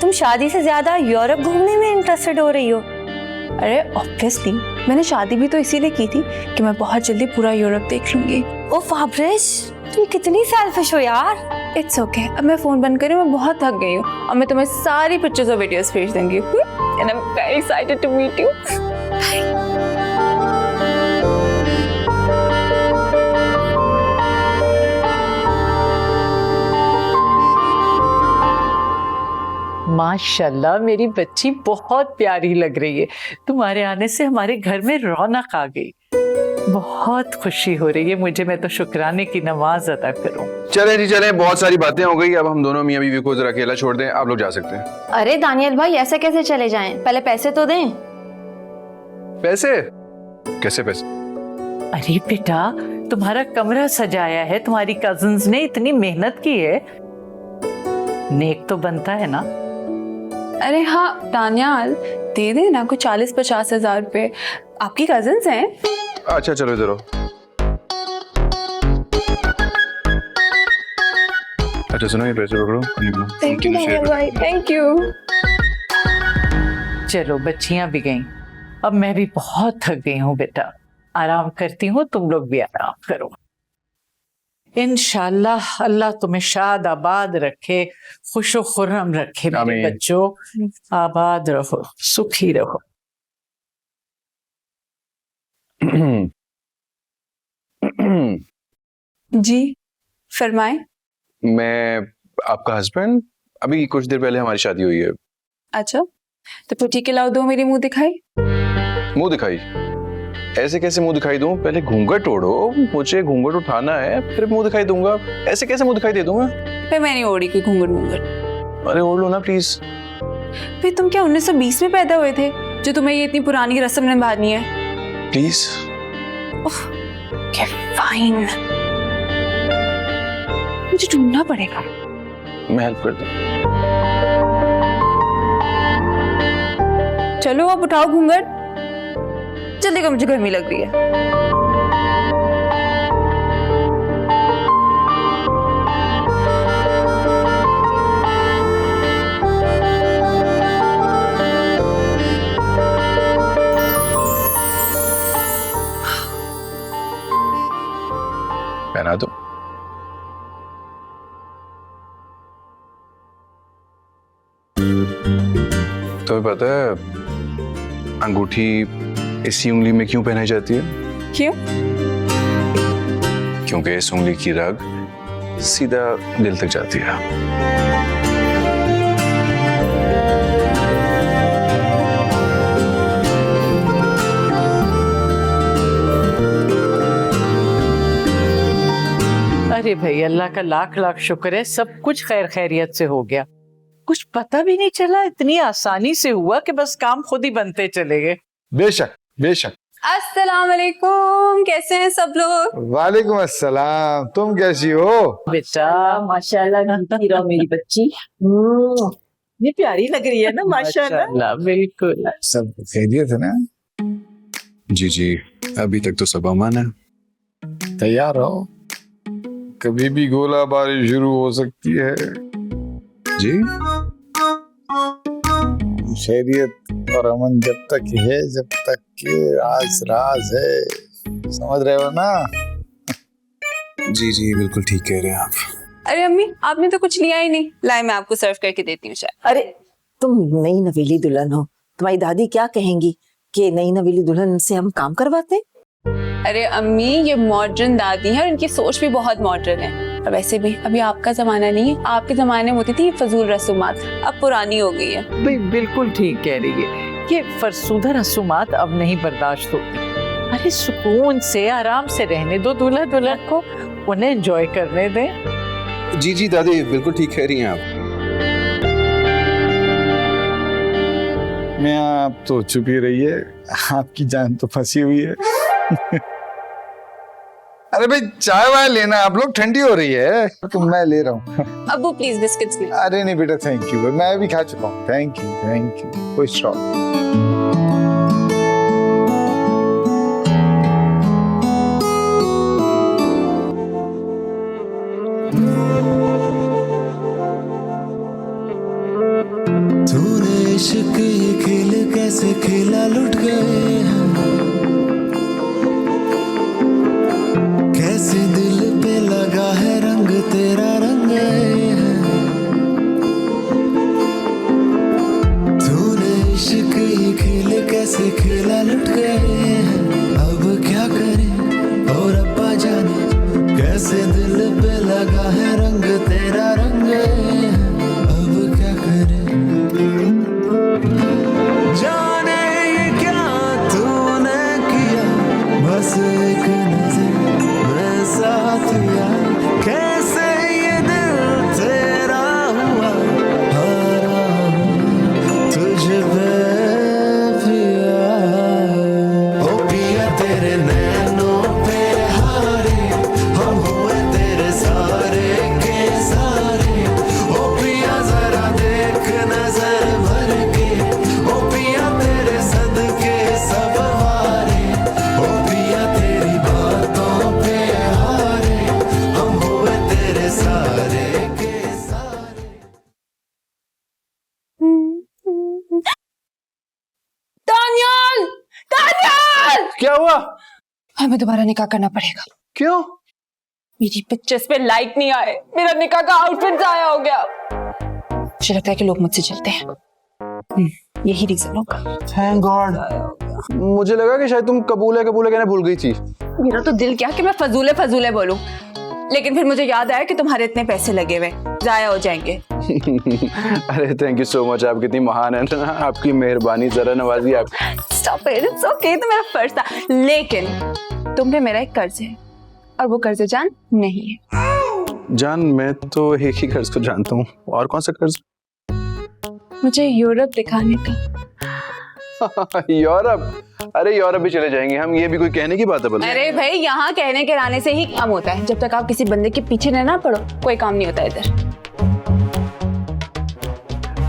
तुम शादी से ज्यादा यूरोप घूमने में इंटरेस्टेड हो रही हो? अरे ऑब्वियसली, मैंने शादी भी तो इसीलिए की थी कि मैं बहुत जल्दी पूरा यूरोप देख लूंगी। ओ फाब्रिश, तुम कितनी सेल्फिश हो यार। इट्स ओके, अब मैं फोन बंद करूँ, मैं बहुत थक गई हूँ और मैं तुम्हें सारी पिक्चर्स और वीडियोस भेज दूंगी। And I am very excited to meet you. माशाल्लाह, मेरी बच्ची बहुत प्यारी लग रही है। तुम्हारे आने से हमारे घर में रौनक आ गई। बहुत खुशी हो रही है मुझे, मैं तो शुक्राने की नमाज अदा करूं। चले जी चले, बहुत सारी बातें हो गई, अब हम दोनों मियां बीवी को जरा अकेला छोड़ दें, आप लोग जा सकते हैं। अरे दानियल भाई, ऐसे कैसे चले जाएं? पहले पैसे तो दें। पैसे? कैसे पैसे? अरे बेटा, तुम्हारा कमरा सजाया है, तुम्हारी कजिन्स ने इतनी मेहनत की है, नेक तो बनता है ना। अरे हाँ दानियाल, दे देना कुछ 40-50 हजार रुपए, आपकी कजिन्स हैं। अच्छा चलो इधर आओ। अच्छा सुनो, ये पैसे पकड़ो। थैंक यू भाई, थैंक यू। चलो बच्चियां भी गईं, अब मैं भी बहुत थक गई हूँ बेटा, आराम करती हूँ, तुम लोग भी आराम करो। इंशाल्लाह अल्लाह तुम्हें शाद आबाद रखे, खुशो खुर्रम रखे मेरे आमीन। बच्चों, आबाद रहो, सुखी रहो। जी फरमाएं। मैं आपका हस्बैंड, अभी कुछ देर पहले हमारी शादी हुई है। अच्छा तो पुट्टी के लाओ, दो मेरी मुंह दिखाई। मुंह दिखाई? ऐसे कैसे मुंह दिखाई दूं? पहले घूंघट ओढ़ो, मुझे घूंघट उठाना है, फिर मुंह दिखाई दूंगा। ऐसे कैसे मुंह दिखाई दे दूंगा? फिर मैं नहीं ओढ़ी कोई घूंघट। अरे ओढ़ लो ना प्लीज। फिर तुम क्या 1920 में पैदा हुए थे जो तुम्हें ये इतनी पुरानी रस्म निभानी है? प्लीज। क्या फाइन, मुझे ढूंढना पड़ेगा। मैं हेल्प कर दूं। चलो अब उठाओ घूंघट जल्दी कर, मुझे गर्मी लग रही है। पहना दो। तुम्हें पता है अंगूठी इसी उंगली में क्यों पहनाई जाती है? क्यों? क्योंकि इस उंगली की रग सीधा दिल तक जाती है। अरे भाई, अल्लाह का लाख लाख शुक्र है, सब कुछ खैर खैरियत से हो गया। कुछ पता भी नहीं चला, इतनी आसानी से हुआ कि बस काम खुद ही बनते चले गए। बेशक बेशक। अस्सलाम वालेकुम, कैसे हैं सब लोग? वालेकुम अस्सलाम, तुम कैसी हो? बेटा माशाल्लाह हीरा मेरी बच्ची, ये प्यारी लग रही है ना माशाल्लाह। बिल्कुल। सब खैरियत है ना? जी जी, अभी तक तो सब अमान है। तैयार हो, कभी भी गोलाबारी शुरू हो सकती है। जी खैरियत और अमन जब तक है, जब तक के राज राज है, समझ रहे हो ना? जी जी, बिल्कुल ठीक कह रहे हैं आप। अरे अम्मी, आपने तो कुछ लिया ही नहीं। लाए, मैं आपको सर्व करके देती हूँ चाय। अरे तुम नई नवेली दुल्हन हो, तुम्हारी दादी क्या कहेंगी कि नई नवेली दुल्हन से हम काम करवाते? अरे अम्मी, ये मॉडर्न दादी है और इनकी सोच भी बहुत मॉडर्न है। और वैसे भी अभी आपका जमाना नहीं है, आपके जमाने में होती थी फजूल रसूमात, अब पुरानी हो गई है। भाई बिल्कुल ठीक कह रही है, ये फरसूदा रसूमात अब नहीं बर्दाश्त होती। अरे सुकून से आराम से रहने दो दूल्हा दुल्हन को, उन्हें एंजॉय करने दें। जी जी दादी, बिल्कुल ठीक कह रही हैं आप। मैं आप तो चुप ही रही है, आपकी जान तो फंसी हुई है। अरे भाई चाय वाय लेना, आप लोग, ठंडी हो रही है तो मैं ले रहा हूँ। अब्बू प्लीज बिस्किट्स ले। अरे नहीं बेटा, थैंक यू, मैं भी खा चुका हूँ। थैंक यू, कोई स्टॉप। तूने इश्क ये खेल कैसे खेला, लुट गए हैं कैसे दिल पे लगा है रंग, तेरा रंग गए हैं। तूने इश्क ये खेल कैसे खेला, लुट गए हैं। अब क्या करें और अब्बा जाने, कैसे दिल पे लगा है रंग, तेरा रंग गए हैं। अब क्या करें जाने ये क्या तूने किया, बस एक नजर में साथ दिया, कैसे ये दिल तेरा हुआ, हारा तुझ पे पिया। ओ पिया तेरे नैनों पे हारे, हम हुए तेरे सारे के सारे। ओ पिया जरा देख नजर भर के, ओ पिया तेरे सदके सब हारे। ओ पिया तेरी बातों पे हारे, हम हुए तेरे सारे के सारे। दानियाल! दानियाल! क्या हुआ? हमें दोबारा निकाह करना पड़ेगा। क्यों? मेरी पिक्चर्स पे लाइक नहीं आए, मेरा निकाह का आउटफिट जाया हो गया। मुझे लगता है कि लोग मुझसे चलते हैं। यही रीजन होगा। Thank God. मुझे लगा कि शायद तुम कबूल है कहना भूल गई थी। मेरा तो दिल क्या कि मैं फजूले फजूले बोलूं, लेकिन फिर मुझे याद आया कि तुम्हारे इतने पैसे लगे हुए जाया हो जाएंगे। अरे थैंक यू सो मच, आप कितनी महान है ना, आपकी मेहरबानी, जरा नवाजी आप। स्टॉप इट, इट्स ओके, तो मेरा फर्ज था। लेकिन तुम पे मेरा एक कर्ज है और वो कर्ज जान नहीं है। जान, मैं तो एक ही कर्ज को जानता हूँ। और कौन सा कर्ज? मुझे यूरोप दिखाने का। यूरोप? अरे यूरोप भी चले जाएंगे हम, ये भी कोई कहने की बात है? बोलो। अरे भाई, यहाँ कहने के लाने से ही काम होता है। जब तक आप किसी बंदे के पीछे ना पड़ो, कोई काम नहीं होता इधर।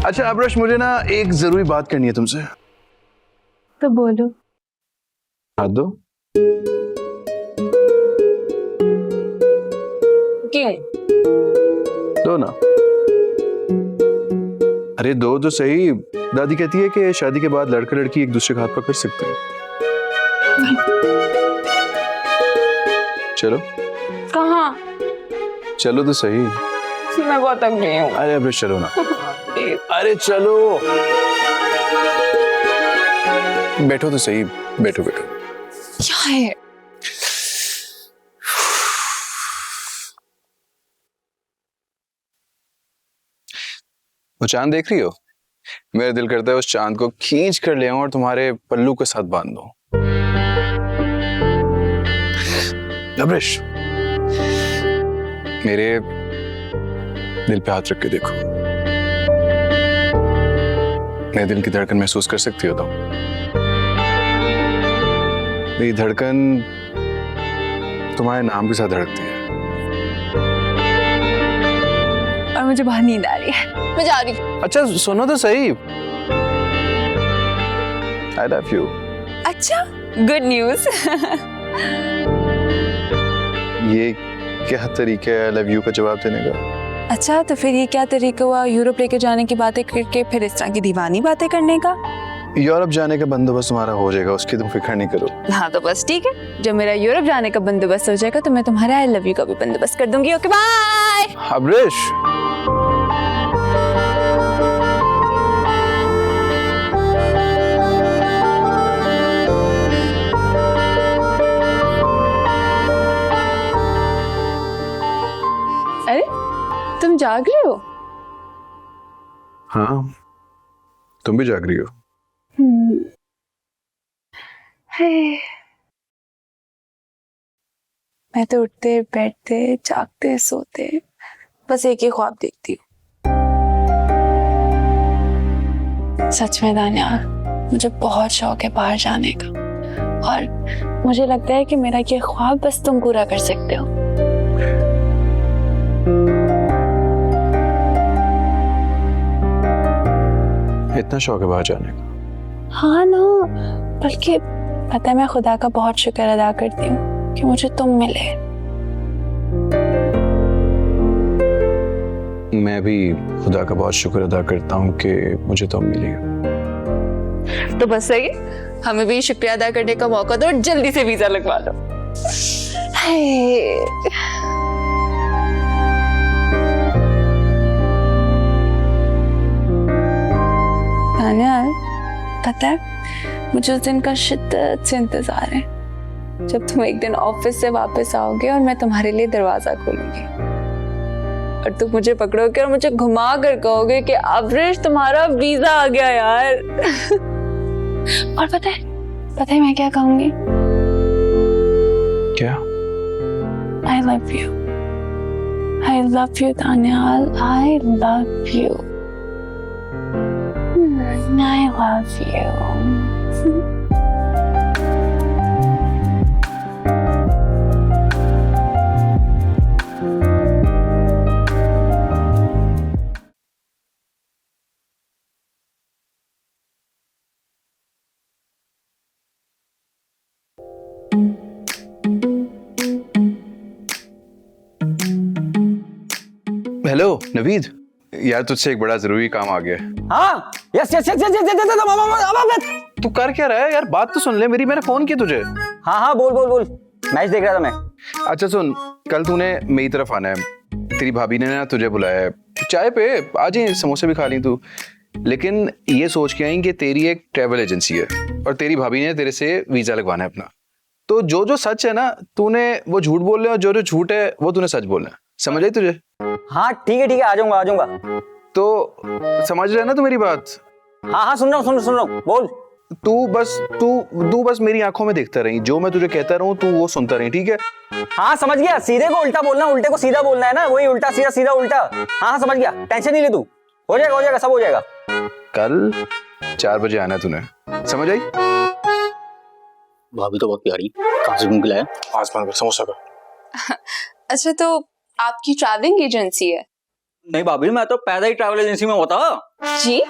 अच्छा अब्रश, मुझे ना एक जरूरी बात करनी है तुमसे। तो बोलो। हाथ दो। क्यों? दो ना। अरे दो तो सही। दादी कहती है कि शादी के बाद लड़का लड़की एक दूसरे का हाथ पकड़ सकते हैं। चलो। कहाँ? चलो तो सही। मैं बहुत थक गई हूँ। अरे अब्रेश चलो ना। अरे चलो, बैठो तो सही, बैठो बैठो। क्या है? वो चांद देख रही हो? मेरा दिल करता है उस चांद को खींच कर ले आऊं और तुम्हारे पल्लू के साथ बांध दूं। अब्रेश, मेरे दिल पे हाथ रख के देखो। मेरे दिल की धड़कन महसूस कर सकती हो तुम? मेरी धड़कन तुम्हारे नाम के साथ धड़कती है। और मुझे बहुत नींद आ रही है, मैं जा रही हूँ। अच्छा सुनो तो सही, आई लव यू। अच्छा, गुड न्यूज। ये क्या तरीका है आई लव यू का जवाब देने का? अच्छा, तो फिर ये क्या तरीका हुआ यूरोप लेके जाने की बातें करके फिर इस तरह की दीवानी बातें करने का? यूरोप जाने का बंदोबस्त तुम्हारा हो जाएगा, उसकी तुम फिक्र नहीं करो। हाँ तो बस ठीक है, जब मेरा यूरोप जाने का बंदोबस्त हो जाएगा तो मैं तुम्हारा आई लव यू का भी बंदोबस्त कर दूंगी। Okay bye. अब्रेश, अरे तुम जाग रहे हो? हाँ तुम भी जाग रही हो? मैं तो उठते बैठते जागते सोते बस एक ही ख्वाब देखती हूँ। सच में दानियाल, मुझे बहुत शौक है बाहर जाने का और मुझे लगता है कि मेरा ये ख्वाब बस तुम पूरा कर सकते हो। इतना शौक है बाहर जाने का? हाँ ना, बल्कि पता है मैं खुदा का बहुत शुक्र अदा करती हूँ कि मुझे तुम मिले। मैं भी खुदा का बहुत शुक्र अदा करता हूँ कि मुझे तुम मिली। तो बस सही, हमें भी शुक्रिया अदा करने का मौका दो और जल्दी से वीजा लगवा लो। दानियाल, पता है मुझे उस दिन का शिद्दत से इंतजार है जब तुम एक दिन ऑफिस से वापस आओगे और मैं तुम्हारे लिए दरवाजा खोलूंगी और तुम मुझे पकड़ोगे और मुझे घुमा कर कहोगे कि अब्रेश तुम्हारा वीजा आ गया यार। और पता है मैं क्या कहूंगी? क्या? I love you. I love you, Daniel. I love you. I love you. Hello Naveed, यार तुझसे एक बड़ा जरूरी काम आ गया है। हाँ यस यस यस यस। तू कर क्या रहा है यार? बात तो सुन ले मेरी, मैंने फोन किया तुझे। हाँ हाँ बोल बोल बोल, मैच देख रहा था मैं। अच्छा सुन, कल तूने मेरी तरफ आना है, तेरी भाभी ने ना तुझे बुलाया है चाय पे, आ जाए, समोसे भी खा ली तू। लेकिन ये सोच के आई कि तेरी एक ट्रैवल एजेंसी है और तेरी भाभी ने तेरे से वीजा लगवाना है अपना। तो जो जो सच है ना तूने वो झूठ बोल रहे, और जो जो झूठ है वो तूने सच बोलना है। समझ आई तुझे? हाँ ठीक है आ जाऊंगा आ जाऊंगा। तो समझ रहा है ना तू मेरी बात? हाँ हाँ सुन रहा हूँ बोल। तू बस मेरी आंखों में देखता रही, जो मैं तुझे कहता रहूं तू वो सुनता रही, ठीक है? हाँ समझ गया, सीधे को उल्टा बोलना, उल्टे को सीधा बोलना है ना, वही उल्टा सीधा सीधा उल्टा। हाँ समझ गया, टेंशन नहीं ले तू, हो जाएगा सब हो जाएगा। कल 4 बजे आना तूने, समझ आई? भाभी तो बहुत प्यारी, कहाँ से घूम के लाया? आसमान पर समोसा का। अच्छा, तो आपकी ट्रैवलिंग एजेंसी है? नहीं भाभी, मैं तो पैदा ही ट्रैवल एजेंसी में होता। जी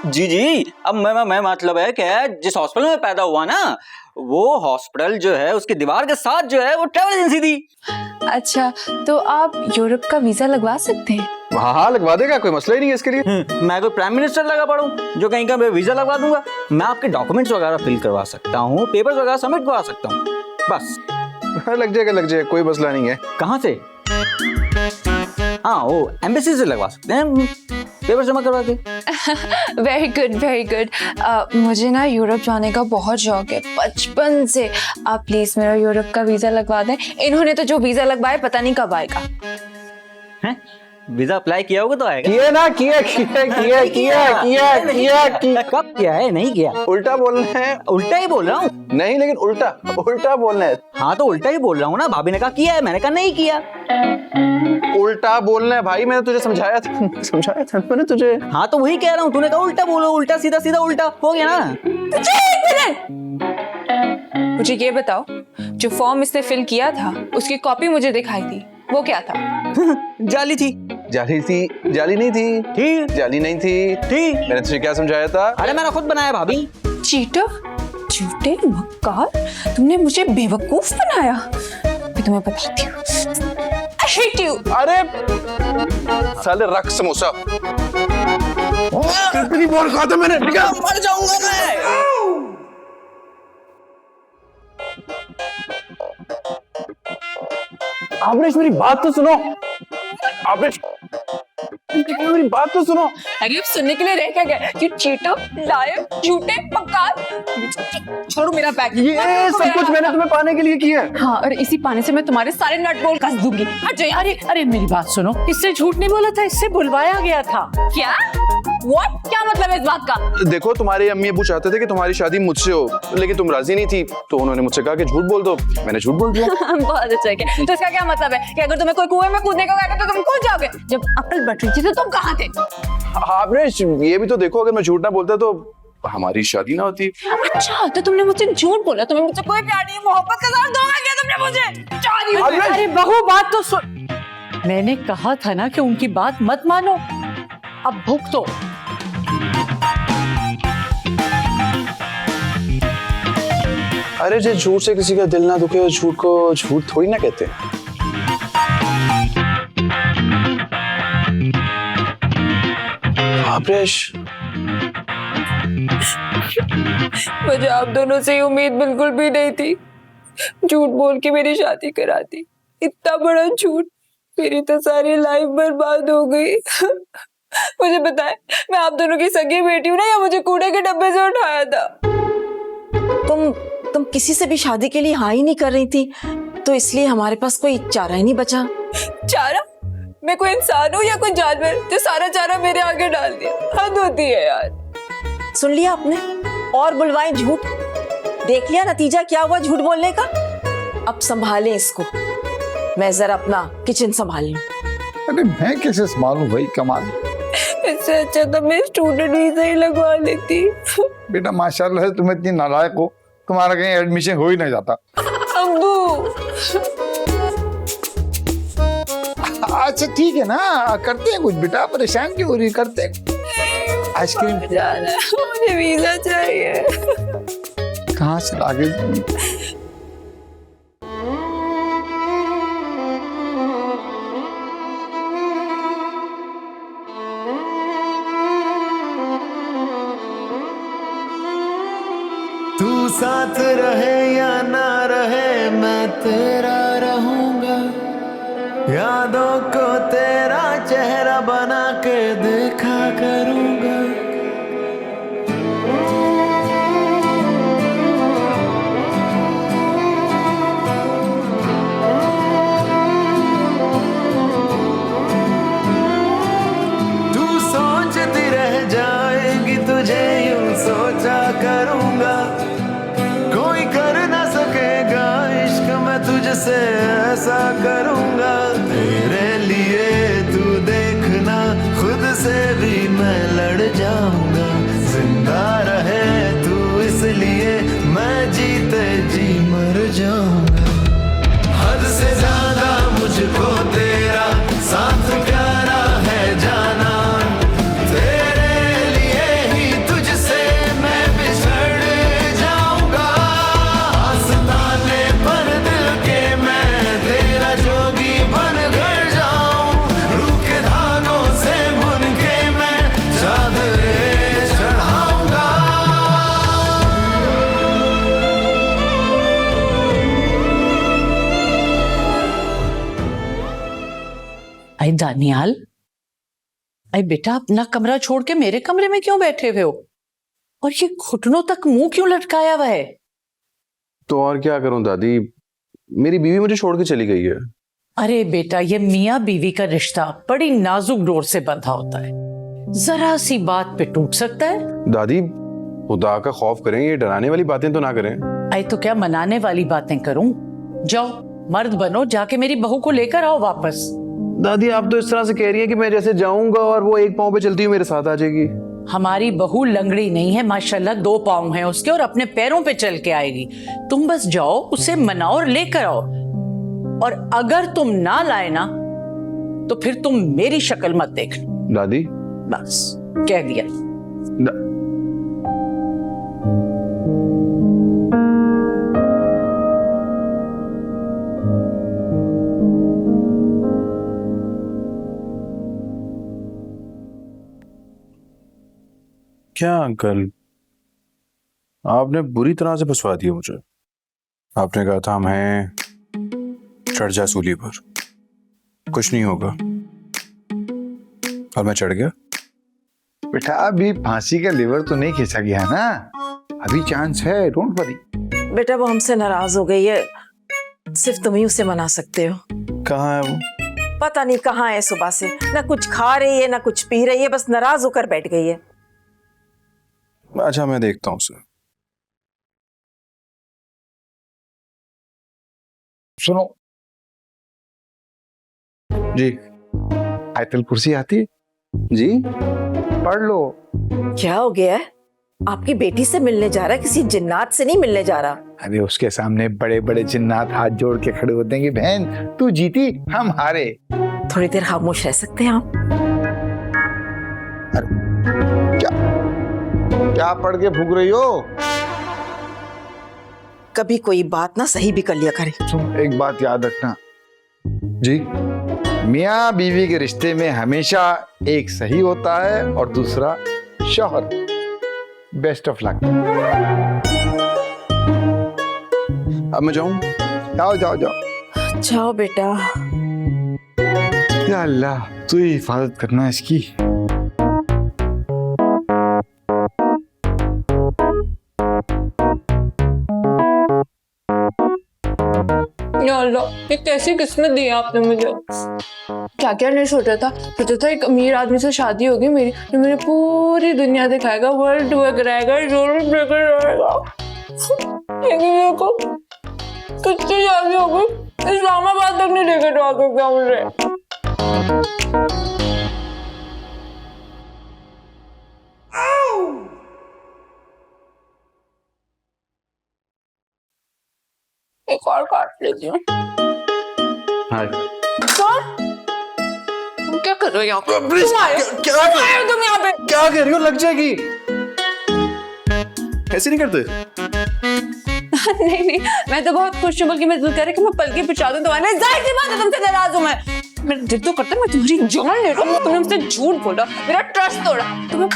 जी। अब मैं मतलब है कि जिस हॉस्पिटल में पैदा हुआ ना, वो हॉस्पिटल जो है उसकी दीवार के साथ जो है वो ट्रैवल एजेंसी थी। अच्छा, तो आप यूरोप का वीजा लगवा सकते हैं? हाँ लगवा देगा, कोई मसला ही नहीं है इसके लिए। मैं कोई प्राइम मिनिस्टर लगा पड़ा हूँ जो कहीं का वीजा लगवा दूंगा? मैं आपके डॉक्यूमेंट्स वगैरह फिल करवा सकता हूँ, पेपर्स वगैरह सबमिट करवा सकता हूँ, बस। लग जाएगा, कोई मसला नहीं है। कहाँ से? हाँ वो एम्बेसी से लगवा सकते हैं, पेपर जमा करवा के। Very good very good. मुझे ना यूरोप जाने का बहुत शौक है बचपन से। आप प्लीज मेरा यूरोप का वीजा लगवा दें। इन्होंने तो जो वीजा लगवाया पता नहीं कब आएगा। हैं? वीजा अप्लाई किया होगा तो आएगा। किए ना, किया कब किया है? नहीं किया। उल्टा बोलना है। उल्टा ही बोल रहा हूँ। नहीं, लेकिन उल्टा बोलना है। हाँ तो उल्टा ही बोल रहा हूँ ना। भाभी ने कहा किया है, मैंने कहा नहीं किया। उल्टा बोलना है भाई, मैंने तुझे समझाया था मैंने तुझे। हाँ तो वही कह रहा हूँ, तूने कहा उल्टा बोलो, उल्टा सीधा सीधा उल्टा हो गया ना। मुझे ये बताओ, जो फॉर्म इसने फिल किया था उसकी कॉपी मुझे दिखाई थी, वो क्या था? जाली थी। जाली नहीं थी। जाली नहीं थी। मैंने तुझे क्या समझाया था? अरे मैंने खुद बनाया भाभी। चीटर, झूठे, मक्कार, तुमने मुझे बेवकूफ बनाया। मैं तुम्हें बताती हूँ। I hate you. अरे साले रख समोसा। कितनी बार कहा था मैंने? मर जाऊंगा मैं। आबरेश मेरी बात तो सुनो। आबरेश मेरी बात तो सुनो। अरे अब सुनने के लिए रह क्या गया? You cheater, liar, झूठे, मक्कार। छोड़ो मेरा बैग। ये सब कुछ मैंने तुम्हें पाने के लिए किया है। हाँ, और इसी पाने से मैं तुम्हारे सारे नट बोल्ट कस दूंगी। हट जाइए। अरे अरे मेरी बात सुनो, इससे झूठ नहीं बोला था, इससे बुलवाया गया था। क्या? What? क्या मतलब है इस बात का? देखो, तुम्हारे अम्मी अबू चाहते थे कि तुम्हारी शादी मुझसे हो, लेकिन तुम राजी नहीं थी, तो उन्होंने मुझसे कहा कि झूठ बोल दो। मैंने झूठ बोल दिया। बहुत अच्छा है। तो इसका क्या मतलब है कि अगर तुम्हें कोई कुएं में कूदने को कहेगा तो तुम कूद जाओगे? जब अकल बट रही थी तो तुम कहाँ थे? आबरेश ये भी तो देखो, अगर मैं झूठ ना बोलता तो हमारी शादी ना होती। अच्छा, तो तुमने मुझसे झूठ बोला? तुम्हें मुझसे कोई प्यार नहीं, मोहब्बत का इज़हार धोखा किया तुमने मुझे। अरे बहू बात तो सुन। मैंने कहा था ना कि उनकी बात मत मानो। अब भुगतो। अरे जो झूठ से किसी का दिल ना दुखे, झूठ को झूठ थोड़ी ना कहते। आबरेश मुझे आप दोनों से उम्मीद बिल्कुल भी नहीं थी। झूठ बोल के मेरी शादी करा दी। इतना बड़ा झूठ, मेरी तो सारी लाइफ बर्बाद हो गई। मुझे बताए, मैं आप दोनों की सगी बेटी हूँ ना, या मुझे कूड़े के डब्बे से उठाया था? तुम किसी से भी शादी के लिए हाँ ही नहीं कर रही थी, तो इसलिए हमारे पास कोई चारा ही नहीं बचा। चारा? मैं कोई इंसान हूँ या कोई जानवर जो सारा चारा मेरे आगे डाल दिया? हद होती है यार। सुन लिया आपने? और बुलवाए झूठ। देख लिया नतीजा क्या हुआ झूठ बोलने का। अब संभालें इसको, मैं जरा अपना किचन संभाल लूं। अरे मैं कैसे संभालूं भाई, कमाल। इससे अच्छा तो मैं स्टूडेंट वीजा ही लगवा लेती। बेटा माशाल्लाह तुम इतनी नालायक हो, तुम्हारा कहीं एडमिशन हो ही नहीं जाता। अब्बू अच्छा ठीक है ना, करते हैं कुछ बेटा, परेशान क्यों हो रही, करते हैं। आइसक्रीम मुझे वीजा चाहिए। कहाँ से लागे? तू साथ रहे या ना रहे मैं तेरा रहूंगा, यादों को तेरा चेहरा बना के देखा करूंगा। तू सोचती रह जाएगी, तुझे यूं सोचा करूंगा। कोई कर ना सकेगा इश्क, मैं तुझसे ऐसा करूंगा। तेरे लिए तू देखना, खुद से भी मैं अरे दानियाल, अरे बेटा अपना कमरा छोड़ के मेरे कमरे में क्यों बैठे हुए हो? और ये घुटनों तक मुंह क्यों लटकाया हुआ है? तो और क्या करूं दादी, मेरी बीवी मुझे छोड़ के चली गई है। अरे बेटा, ये मियाँ बीवी का रिश्ता बड़ी नाजुक डोर से बंधा होता है, जरा सी बात पे टूट सकता है। दादी खुदा का खौफ करें, ये डराने वाली बातें तो ना करें। अरे तो क्या मनाने वाली बातें करूं? जाओ मर्द बनो, जाके मेरी बहू को लेकर आओ वापस। दादी आप तो इस तरह से कह रही है कि मैं जैसे जाऊंगा और वो एक पाँव पे चलती हुई मेरे साथ आ जाएगी। हमारी बहू लंगड़ी नहीं है, माशाल्लाह 2 पाँव हैं उसके और अपने पैरों पे चल के आएगी। तुम बस जाओ, उसे मनाओ और लेकर आओ। और अगर तुम ना लाए ना तो फिर तुम मेरी शक्ल मत देखना। दादी बस कह दिया। क्या अंकल, आपने बुरी तरह से फंसवा दिया मुझे। आपने कहा था मैं चढ़ जा सूली पर, कुछ नहीं होगा, और मैं चढ़ गया। बेटा अभी फांसी का लीवर तो नहीं खींचा गया ना, अभी चांस है, डोंट वरी। बेटा वो हमसे नाराज हो गई है, सिर्फ तुम ही उसे मना सकते हो। कहाँ है वो? पता नहीं कहाँ है, सुबह से ना कुछ खा रही है ना कुछ पी रही है, बस नाराज होकर बैठ गई है। अच्छा मैं देखता हूँ उसे। सुनो जी आयतल कुर्सी आती है? जी पढ़ लो। क्या हो गया है? आपकी बेटी से मिलने जा रहा है, किसी जिन्नात से नहीं मिलने जा रहा। अरे उसके सामने बड़े बड़े जिन्नात हाथ जोड़ के खड़े होते हैं कि बहन तू जीती हम हारे। थोड़ी देर खामोश रह सकते हैं आप? क्या पढ़ के फूक रही हो? कभी कोई बात ना सही भी कर लिया करे। तुम एक बात याद रखना जी, मियाँ बीवी के रिश्ते में हमेशा एक सही होता है और दूसरा शौहर। Best of luck. अब मैं जाऊं? जाओ जाओ जाओ जाओ बेटा। या अल्लाह तू ही हिफाजत करना इसकी। या अल्लाह, ये कैसी किस्मत दी आपने मुझे। क्या क्या नहीं सोचा था एक अमीर आदमी से शादी होगी मेरी, जो मेरी पूरी दुनिया दिखाएगा, वर्ल्ड टूर कराएगा, यूरोप लेकर जाएगा। लेकिन मेरे को कितनी शादी हो गई, इस्लामाबाद तक नहीं लेकर जा सकता मुझे। एक और काट लेती हूँ। हाँ। तुम क्या कर रहे हो यहाँ पे? तुम आए हो? क्या तुम आए हो तुम यहाँ पे? क्या कह रही हो? लग जाएगी। ऐसे नहीं करते। नहीं, मैं तो बहुत खुश हूँ, बल्कि मैं दिल करे कि मैं पलके पिछा दूं तुम्हारे। जाहिर सी बात है तुमसे नाराज हूँ मैं। मेरा दिल तो करता है मैं तुम्हारी जान ले लूं। तुमने मुझसे झूठ बोला, मेरा ट्रस्ट तोड़ा। तुम्हें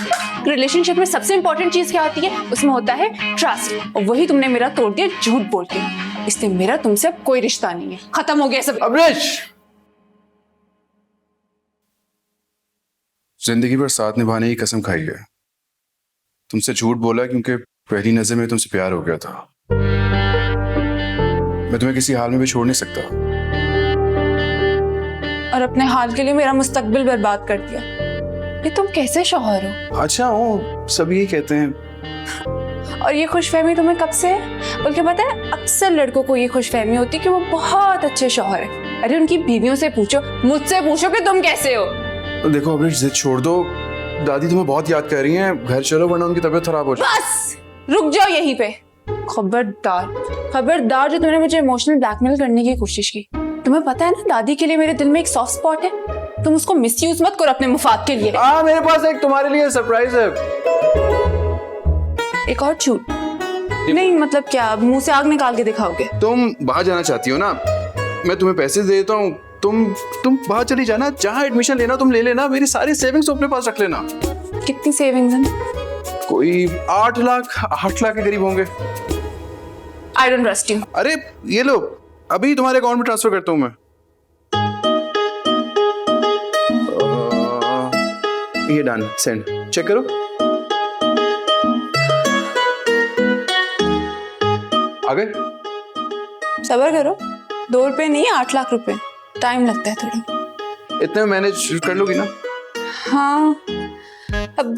रिलेशनशिप में सबसे इंपॉर्टेंट चीज क्या होती है? उसमें होता है ट्रस्ट, और वही तुमने मेरा तोड़ दिया झूठ बोल के। इसलिए मेरा तुमसे अब कोई रिश्ता नहीं है, खत्म हो गया सब। अमरीश, जिंदगी भर साथ निभाने की कसम खाई है। तुमसे झूठ बोला क्योंकि पहली नजर में तुमसे प्यार हो गया था। मैं तुम्हें किसी हाल में भी छोड़ नहीं सकता। और अपने हाल के लिए मेरा मुस्तकबिल बर्बाद कर दिया। ये तुम कैसे शौहर हो? अच्छा हो, सब यही कहते हैं। और ये खुशफहमी तुम्हें कब से है? बल्कि पता है, अक्सर लड़कों को ये खुशफहमी होती है कि वो बहुत अच्छे शौहर है। अरे उनकी बीवियों से पूछो, मुझसे पूछो कि तुम कैसे हो। तो देखो अमरीश, जिद छोड़ दो। दादी तुम्हें बहुत याद कर रही हैं, घर चलो वरना उनकी तबीयत खराब हो जाए। बस रुक जाओ यहीं पे। खबरदार खबरदार, जो तुमने मुझे इमोशनल ब्लैकमेल करने की कोशिश की। तुम्हें पता है ना, दादी के लिए मेरे दिल में एक सॉफ्ट स्पॉट है। तुम उसको मिसयूज मत करो अपने मुफाद के लिए। मेरे पास एक तुम्हारे लिए सरप्राइज है। एक और झूठ? नहीं मतलब क्या, मुंह से आग निकाल के दिखाओगे? तुम बाहर जाना चाहती हो ना, मैं तुम्हें पैसे दे देता हूँ। तुम बाहर चली जाना, जहाँ एडमिशन लेना तुम ले लेना। मेरी सारी सेविंग्स अपने पास रख लेना। कितनी सेविंग्स हैं? कोई 8 लाख के करीब होंगे। I don't trust you. अरे ये लो, अभी तुम्हारे अकाउंट में ट्रांसफर करता हूँ मैं। ये डन, सेंड, चेक करो। आ गए? सबर करो, 2 रुपए नहीं 8 लाख रुपए, टाइम लगता है थोड़ा। इतने में मैनेज कर लोगी ना? हाँ अब,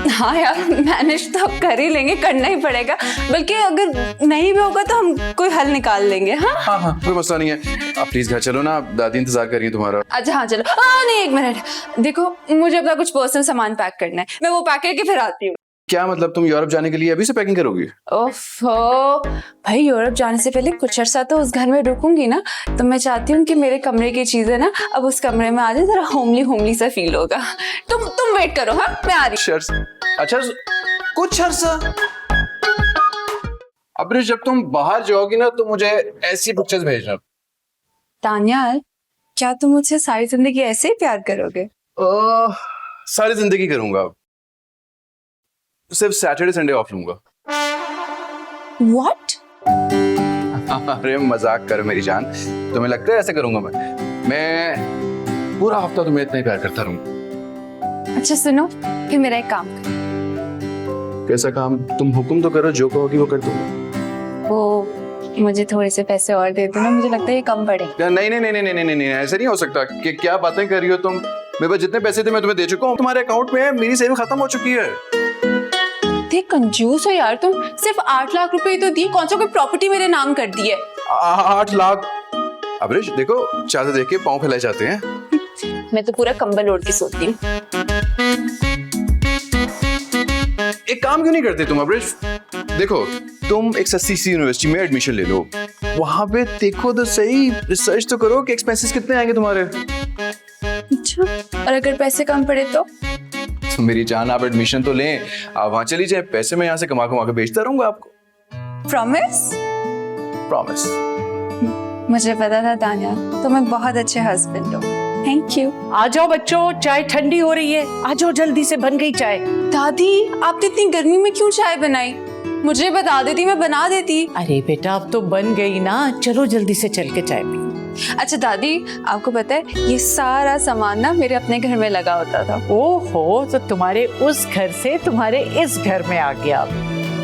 हाँ यार मैनेज तो अब कर ही लेंगे, करना ही पड़ेगा। बल्कि अगर नहीं भी होगा तो हम कोई हल निकाल लेंगे। हाँ हाँ हाँ, कोई मसला नहीं है। आप प्लीज घर चलो ना, दादी इंतजार कर रही है तुम्हारा। अच्छा हाँ चलो। नहीं 1 मिनट, देखो मुझे अपना कुछ पर्सनल सामान पैक करना है, मैं वो पैक करके फिर आती हूँ। क्या मतलब, तुम यूरोप जाने के लिए अभी से पैकिंग करोगी? ओफो भाई, यूरोप जाने से पहले कुछ अर्सा तो उस घर में रुकूंगी ना, तो मैं चाहती हूँ कि मेरे कमरे की चीजें ना अब उस कमरे में आ जाए, जरा होमली सा फील होगा। तुम वेट करो, हाँ मैं आ रही हूँ। अच्छा कुछ अर्सा। अब जब तुम बाहर जाओगी ना तो मुझे ऐसी पिक्चर्स भेजना। तान्या, क्या तुम मुझसे सारी जिंदगी ऐसे ही प्यार करोगे? सारी जिंदगी करूंगा, सिर्फ सैटरडे संडे ऑफ लूंगा। What? अरे मजाक कर मेरी जान, तुम्हें लगता है ऐसे करूंगा मैं पूरा हफ्ता तुम्हें इतना ही प्यार करता रहूंगा। अच्छा सुनो, फिर मेरा एक काम करो। कैसा काम? तुम हुक्म तो करो, जो कहोगी वो कर दूंगा। वो मुझे थोड़े से पैसे और दे दो ना, मुझे लगता है ये कम पड़े। नहीं नहीं नहीं नहीं नहीं नहीं नहीं, ऐसे नहीं हो सकता। कि क्या बातें कर रही हो तुम? मेरे पास जितने पैसे थे मैं तुम्हें दे चुका हूँ, तुम्हारे अकाउंट में है, मेरी सेविंग खत्म हो चुकी है। देख कंजूस हो यार तुम, सिर्फ 8 लाख रुपए ही तो दिए, कौन सा कोई प्रॉपर्टी मेरे नाम कर दी है? 8 लाख? अबरिश देखो, चादर देख के पाँव फैलाए जाते हैं। मैं तो पूरा कंबल ओढ़ के सोती हूँ। एक काम क्यों नहीं करते तुम अबरिश? देखो, तुम एक सस्ती सी यूनिवर्सिटी में एडमिशन ले लो, वहां पे देखो तो सही, रिसर्च तो करो कि एक्सपेंसेस कितने आएंगे तुम्हारे। अच्छा, और अगर पैसे कम पड़े तो मेरी जान, आप एडमिशन तो लें, आप वहां चली जाए, पैसे मैं यहाँ से कमा के बेचता रहूंगा आपको। प्रॉमिस? प्रॉमिस। मुझे पता था तान्या, तुम एक बहुत अच्छे हस्बैंड हो। Thank you. आ जाओ बच्चों, चाय ठंडी हो रही है, आ जाओ जल्दी से, बन गई चाय। दादी, आपने इतनी गर्मी में क्यों चाय बनाई? मुझे बता देती, मैं बना देती। अरे बेटा अब तो बन गई ना, चलो जल्दी से चल के चाय पी। अच्छा दादी, आपको पता है ये सारा सामान ना मेरे अपने घर में लगा होता था। ओहो, तो तुम्हारे उस घर से तुम्हारे इस घर में आ गया, अब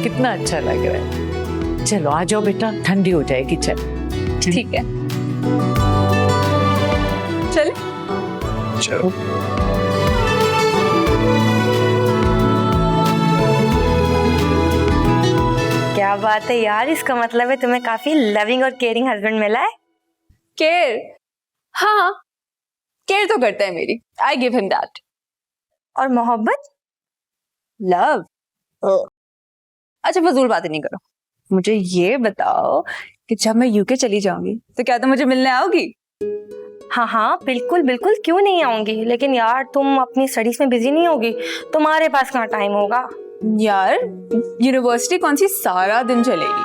कितना अच्छा लग रहा है। चलो आ जाओ बेटा, ठंडी हो जाएगी चाय। ठीक है, चल। चलो। क्या बात है यार, इसका मतलब है तुम्हें काफी लविंग और केयरिंग हस्बैंड मिला है। केयर? हाँ, केयर तो करता है मेरी। I give him that. और मोहब्बत? लव? अच्छा फजूल बातें नहीं करो, मुझे ये बताओ कि जब मैं यूके चली जाऊंगी तो क्या तुम मुझे मिलने आओगी? हाँ हाँ बिल्कुल बिल्कुल, क्यों नहीं आऊंगी। लेकिन यार तुम अपनी स्टडीज में बिजी नहीं होगी, तुम्हारे पास कहाँ टाइम होगा। यार यूनिवर्सिटी कौन सी सारा दिन चलेगी?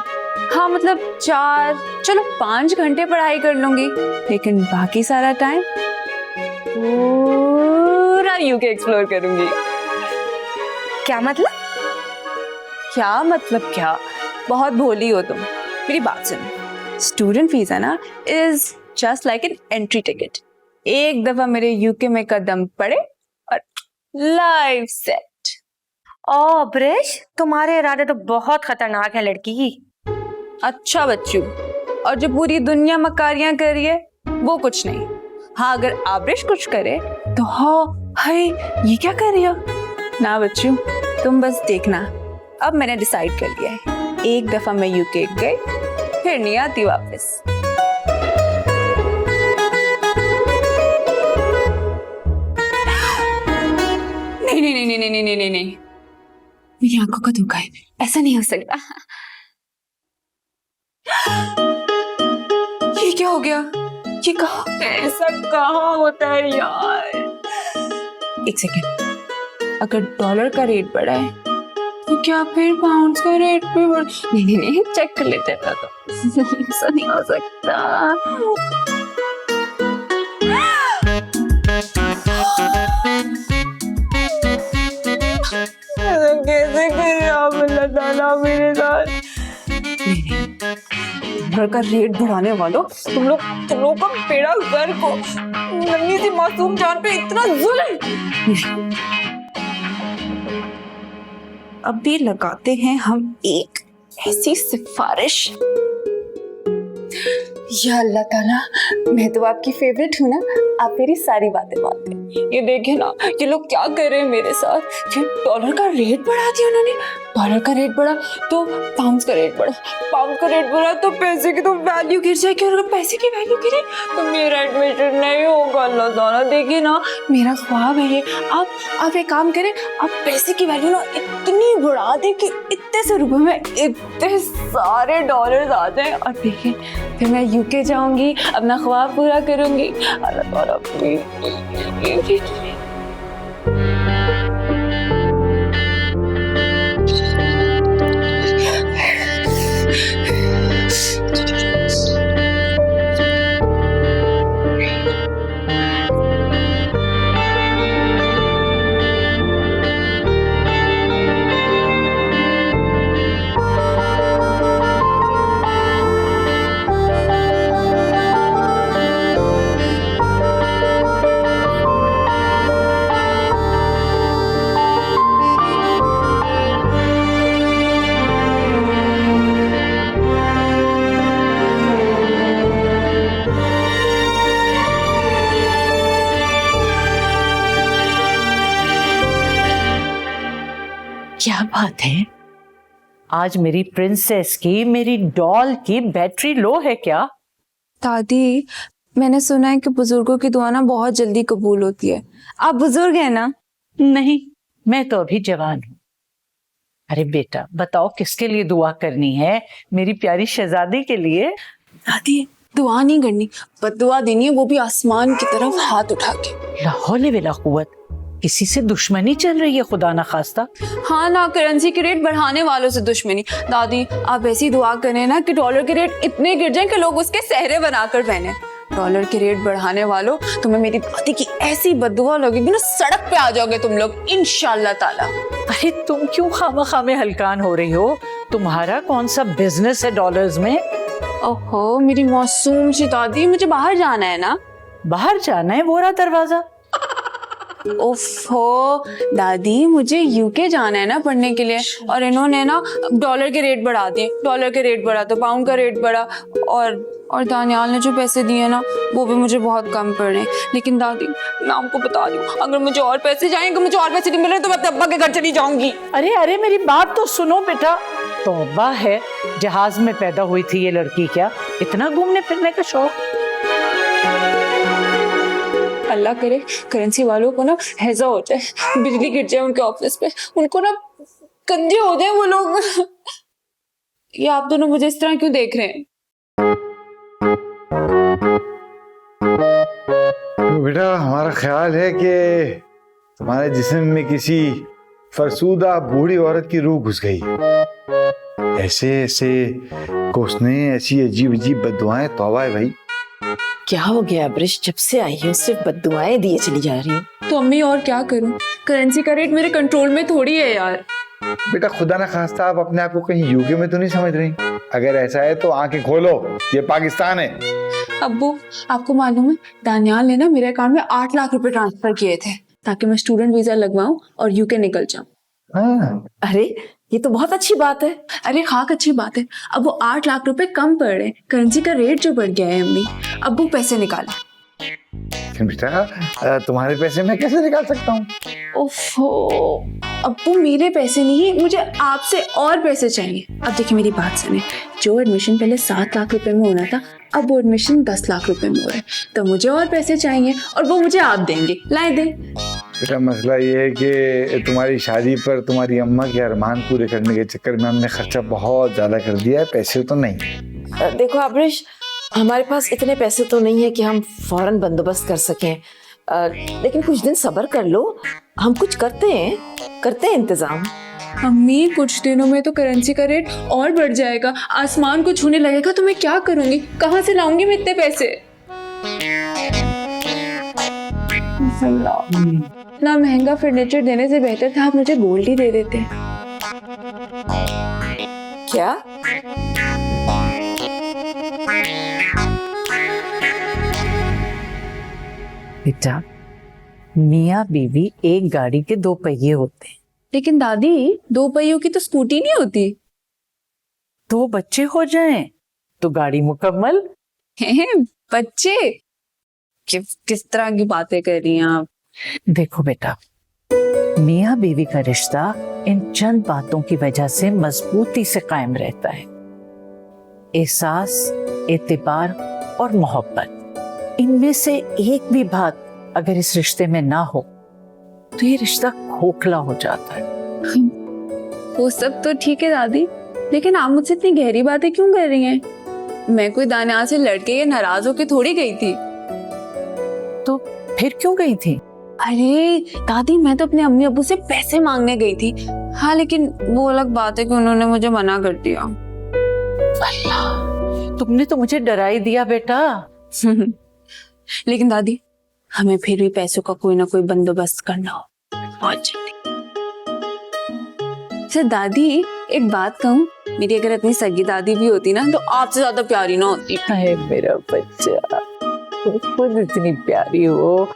हाँ मतलब 4, चलो 5 घंटे पढ़ाई कर लूंगी, लेकिन बाकी सारा टाइम पूरा यूके एक्सप्लोर करूंगी। क्या मतलब? क्या मतलब क्या? बहुत भोली हो तुम। मेरी बात सुनो, स्टूडेंट वीजा ना is just like an entry ticket. एक दफा मेरे यूके में कदम पड़े और लाइफ सेट। ओ ब्रिश, तुम्हारे इरादे तो बहुत खतरनाक है लड़की। अच्छा बच्चू, और जो पूरी दुनिया मकारियां कर रही है वो कुछ नहीं। हाँ अगर आब्रिश कुछ करे तो हाँ हाय ये क्या कर रही हो ना बच्चू, तुम बस देखना। अब मैंने डिसाइड कर लिया है, एक दफा मैं यूके गई फिर नहीं आती वापस। नहीं नहीं नहीं नहीं नहीं नहीं नहीं नहीं, मेरी आंखों का धोखा है, ऐसा नहीं हो सकता। ये क्या हो गया? ये कहा, ऐसा कहाँ होता है यार? एक सेकेंड, अगर डॉलर का रेट बढ़ा है तो क्या फिर पाउंड का रेट भी बढ़? नहीं नहीं नहीं, चेक कर लेते हैं तो। ऐसा नहीं हो सकता। कैसे करे आप अल्लाह ताला मेरे साथ? नहीं डॉलर का रेट बढ़ाने वालों, तुम लोग का बेड़ा गर्क हो। नन्ही सी मासूम जान पे इतना जुल्म। अभी लगाते हैं हम एक ऐसी सिफारिश। या अल्लाह ताला, मैं तो आपकी फेवरेट हूँ ना, आप मेरी सारी बातें मानते हैं। ये देखे ना, ये लोग क्या कर रहे हैं मेरे साथ। ये डॉलर का रेट बढ़ा दिया उन्होंने, डॉलर का रेट बढ़ा तो पाउंड का रेट बढ़ा, पाउंड का रेट बढ़ा तो पैसे की तो वैल्यू गिर जाएगी, और अगर पैसे की वैल्यू गिरे तो मेरा एडमिशन नहीं होगा। अल्लाह ताला, देखिए ना, मेरा ख्वाब है ये। आप एक काम करें, आप पैसे की वैल्यू ना इतनी बढ़ा दें कि इतने से रुपए में इतने सारे डॉलर्स आ जाए, और देखिए फिर मैं यूके जाऊंगी, अपना ख्वाब पूरा करूंगी। अल्लाह ताला प्लीज। क्या बात है, आज मेरी प्रिंसेस की, मेरी डॉल की बैटरी लो है क्या? दादी, मैंने सुना है कि बुजुर्गों की दुआ ना बहुत जल्दी कबूल होती है। आप बुजुर्ग हैं ना? नहीं, मैं तो अभी जवान हूँ। अरे बेटा बताओ, किसके लिए दुआ करनी है? मेरी प्यारी शहजादी के लिए। दादी, दुआ नहीं करनी, बद्दुआ देनी है, वो भी आसमान की तरफ हाथ उठा के। ला हौले वला कुव्वत, किसी से दुश्मनी चल रही है खुदा ना खास्ता? हाँ ना, करेंसी के रेट बढ़ाने वालों से दुश्मनी। दादी, आप ऐसी दुआ करें ना कि डॉलर के रेट इतने गिर जाएं कि लोग उसके सहरे बनाकर पहने। डॉलर के रेट बढ़ाने वालों, तुम्हें मेरी दादी की ऐसी बद्दुआ लगेगी ना, सड़क पे आ जाओगे तुम लोग इंशाल्लाह ताला। अरे तुम क्यों खामखा में हलकान हो रही हो? तुम्हारा कौन सा बिजनेस है डॉलर्स में? ओहो मेरी मासूम सी दादी, मुझे बाहर जाना है ना। बाहर जाना है? वो रहा दरवाजा। ओफो दादी, मुझे यूके जाना है ना पढ़ने के लिए, और इन्होंने ना डॉलर के रेट बढ़ा दिए। डॉलर के रेट बढ़ा तो पाउंड का रेट बढ़ा, और दानियाल ने जो पैसे दिए ना वो भी मुझे बहुत कम पड़ रहे हैं। लेकिन दादी, मैं आपको बता रही हूँ, अगर मुझे और पैसे जाएंगे, मुझे और पैसे नहीं मिल रहे तो मैं अपने अब्बा के घर चली जाऊंगी। अरे अरे मेरी बात तो सुनो बेटा। तौबा है, जहाज में पैदा हुई थी ये लड़की क्या? इतना घूमने फिरने का शौक? अल्लाह करे करेंसी वालों को ना हैजा हो जाए, बिजली गिर जाए उनके ऑफिस पे, उनको ना गंदे हो जाए वो लोग। ये आप दोनों मुझे इस तरह क्यों देख रहे हैं? तो बेटा हमारा ख्याल है कि तुम्हारे जिस्म में किसी फरसूदा बूढ़ी औरत की रूह घुस गई। ऐसे ऐसे कोसने, ऐसी अजीब अजीब बद्दुआएं। तौबा है भाई। क्या हो गया ब्रिश, जब से आई हो सिर्फ बद्दुआएं दिए चली जा रही है। तो अम्मी और क्या करूं, करेंसी का रेट मेरे कंट्रोल में थोड़ी है यार। बेटा खुदा ना खास्ता आप अपने आप को कहीं यूके में तो नहीं समझ रही? अगर ऐसा है तो आंखें खोलो, ये पाकिस्तान है। अब्बू, आपको मालूम है दानियाल ने ना मेरे अकाउंट में 8 लाख रुपए ट्रांसफर किए थे ताकि मैं स्टूडेंट वीजा लगवाऊं और यूके निकल जाऊं। हाँ। अरे ये तो बहुत अच्छी बात है। अरे खाक अच्छी बात है, अब वो 8 लाख रुपए कम पड़ रहे, करेंसी का रेट जो बढ़ गया है अम्मी। अब्बू पैसे निकाले। बेटा तुम्हारे पैसे मैं कैसे निकाल सकता हूँ? ओफो अब्बू, मेरे पैसे नहीं, मुझे आपसे और पैसे चाहिए। अब देखिए मेरी बात सुने, जो एडमिशन पहले 7 लाख रुपए में होना था, अब वो एडमिशन 10 लाख रुपए में हो रहा है, तो मुझे और पैसे चाहिए और वो मुझे आप देंगे। लाए दे। बेटा मसला ये है कि तुम्हारी शादी पर तुम्हारी अम्मा के अरमान पूरे करने के चक्कर में हमने खर्चा बहुत ज्यादा कर दिया है, पैसे तो नहीं। देखो अब्रिश, हमारे पास इतने पैसे तो नहीं है कि हम फौरन बंदोबस्त कर सकें, लेकिन कुछ दिन सब्र कर लो, हम कुछ करते हैं इंतजाम। अम्मी कुछ दिनों में तो करेंसी का रेट और बढ़ जाएगा, आसमान को छूने लगेगा, तो मैं क्या करूंगी, कहाँ से लाऊंगी मैं इतने पैसे? ना महंगा फर्नीचर देने से बेहतर था आप मुझे गोल्ड ही दे देते। क्या? बेटा मियाँ बीवी एक गाड़ी के 2 पहिए होते हैं, लेकिन दादी 2 पहियों की तो स्कूटी नहीं होती। 2 बच्चे हो जाएं तो गाड़ी मुकम्मल। हैं बच्चे? किस तरह की बातें कर रही हैं आप? देखो बेटा, मियाँ बीवी का रिश्ता इन चंद बातों की वजह से मजबूती से कायम रहता है। एहसास, एतबार और मोहब्बत, इनमें से एक भी बात अगर इस रिश्ते में ना हो तो ये रिश्ता खोखला हो जाता है। वो सब तो ठीक है दादी, लेकिन आप मुझसे इतनी गहरी बातें क्यों कर रही हैं? मैं कोई दानियाल से लड़के या नाराज होके थोड़ी गई थी। तो फिर क्यों गई थी? अरे दादी, मैं तो अपने अम्मी अब्बू से पैसे मांगने गई थी। हाँ, लेकिन वो अलग बात है कि उन्होंने मुझे मना कर दिया। अल्लाह, तुमने तो मुझे डरा ही दिया बेटा। लेकिन दादी, हमें फिर भी पैसों का कोई ना कोई बंदोबस्त करना हो बहुत जल्दी। अच्छा दादी, एक बात कहूँ, मेरी अगर अपनी सगी दादी भी होती ना तो आपसे ज्यादा प्यारी ना होती। है मेरा बच्चा, तुम खुद इतनी प्यारी हो।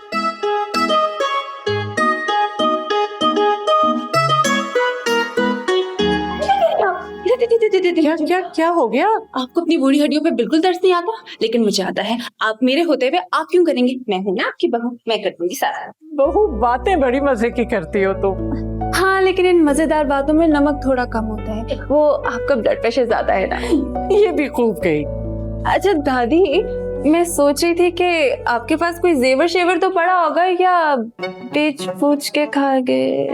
क्या क्या क्या हो गया? आपको अपनी बूढ़ी हड्डियों पे बिल्कुल दर्द नहीं आता, लेकिन मुझे आता है। आप मेरे होते हुए आप क्यों करेंगे? मैं हूँ ना आपकी बहू, मैं कर दूंगी सारा। बहू, बातें बड़ी मजे की करती हो तुम। हाँ, लेकिन इन मजेदार बातों में नमक थोड़ा कम होता है। वो आपका ब्लड प्रेशर ज्यादा है ना। ये भी खूब गई। अच्छा दादी, मैं सोच रही थी कि आपके पास कोई जेवर शेवर तो पड़ा होगा, या बेच पूछ के खा गए?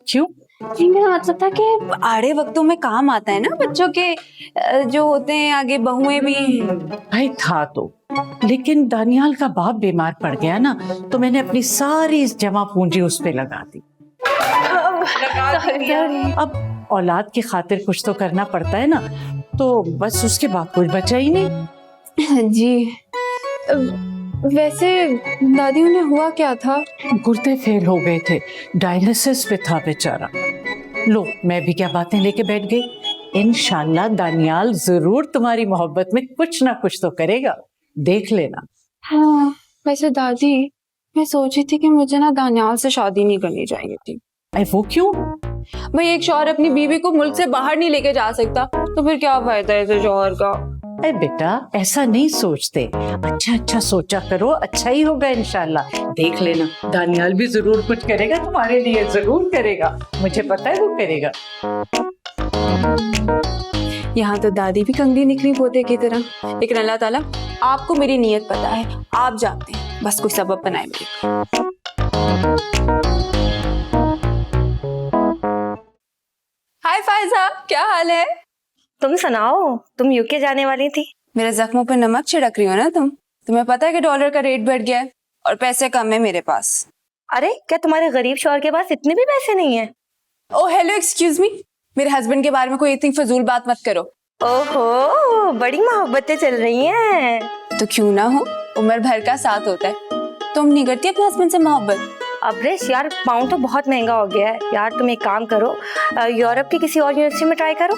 क्यों? मेरा मतलब था कि आड़े वक्तों में काम आता है ना बच्चों के, जो होते हैं आगे बहुएं भी। भाई था तो, लेकिन दानियाल का बाप बीमार पड़ गया ना, तो मैंने अपनी सारी जमा पूंजी उस पे लगा दी। अब औलाद की खातिर कुछ तो करना पड़ता है ना, तो बस उसके बाद कुछ बचा ही नहीं। जी, वैसे दादी, उन्हें हुआ क्या था? गुर्दे फेल हो गए थे, डायलिसिस पे था बेचारा। लो, मैं भी क्या बातें लेके बैठ गई। इंशाल्लाह दानियाल जरूर तुम्हारी मोहब्बत में कुछ ना कुछ तो करेगा, देख लेना। हाँ, वैसे दादी, मैं सोच रही थी कि मुझे ना दानियाल से शादी नहीं करनी चाहिए थी। अरे वो क्यों? भाई, एक शौहर अपनी बीवी को मुल्क से बाहर नहीं लेके जा सकता, तो फिर क्या फायदा है ऐसे शौहर का? अरे बेटा, ऐसा नहीं सोचते। अच्छा अच्छा सोचा करो, अच्छा ही होगा इंशाल्लाह। देख लेना, दानियाल भी जरूर कुछ करेगा तुम्हारे लिए, जरूर करेगा, मुझे पता है वो करेगा। यहाँ तो दादी भी कंगनी निकली पोते की तरह, लेकिन अल्लाह ताला आपको मेरी नीयत पता है, आप जानते हैं, बस कोई सबब बनाए मेरे। हाय फायजा, क्या हाल है? तुम सुनाओ, तुम यूके जाने वाली थी। मेरे जख्मों पे नमक छिड़क रही हो ना तुम? तुम्हें पता है कि डॉलर का रेट बढ़ गया है और पैसे कम है मेरे पास। अरे, क्या तुम्हारे गरीब शौहर के पास इतने भी पैसे नहीं है? ओह हेलो, एक्सक्यूज मी, मेरे हस्बैंड के बारे में कोई इतनी फजूल बात मत करो। ओहो, बड़ी मोहब्बतें चल रही हैं। तो क्यों ना हो, उम्र भर का साथ होता है। तुम नहीं करती अपने हस्बैंड से मोहब्बत? अब्रेश यार, पाउंड तो बहुत महंगा हो गया है यार। तुम एक काम करो, यूरोप की किसी और यूनिवर्सिटी में ट्राई करो।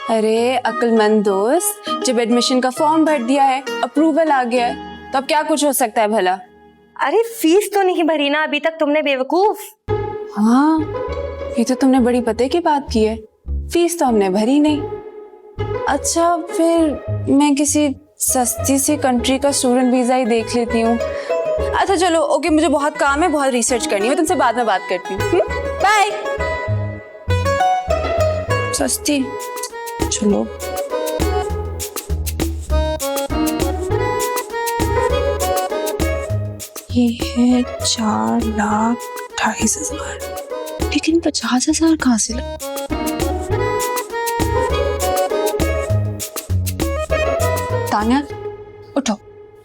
अरे अक्लमंद दोस्त, जब एडमिशन का फॉर्म भर दिया है, अप्रूवल आ गया है, तो अब क्या कुछ हो सकता है भला? अरे फीस तो नहीं भरी ना अभी तक तुमने, बेवकूफ। हाँ, ये तो तुमने बड़ी पते की बात की है, फीस तो हमने भरी नहीं। अच्छा, फिर मैं किसी सस्ती सी कंट्री का स्टूडेंट वीजा ही देख लेती हूँ। अच्छा चलो, ओके, मुझे बहुत काम है, बहुत रिसर्च करनी है, मैं तुमसे बाद में बात करती हूँ। बाय। सस्ती, चलो। ये है 4,28,000, लेकिन 50,000 कहाँ से लगे? तान्या, उठो,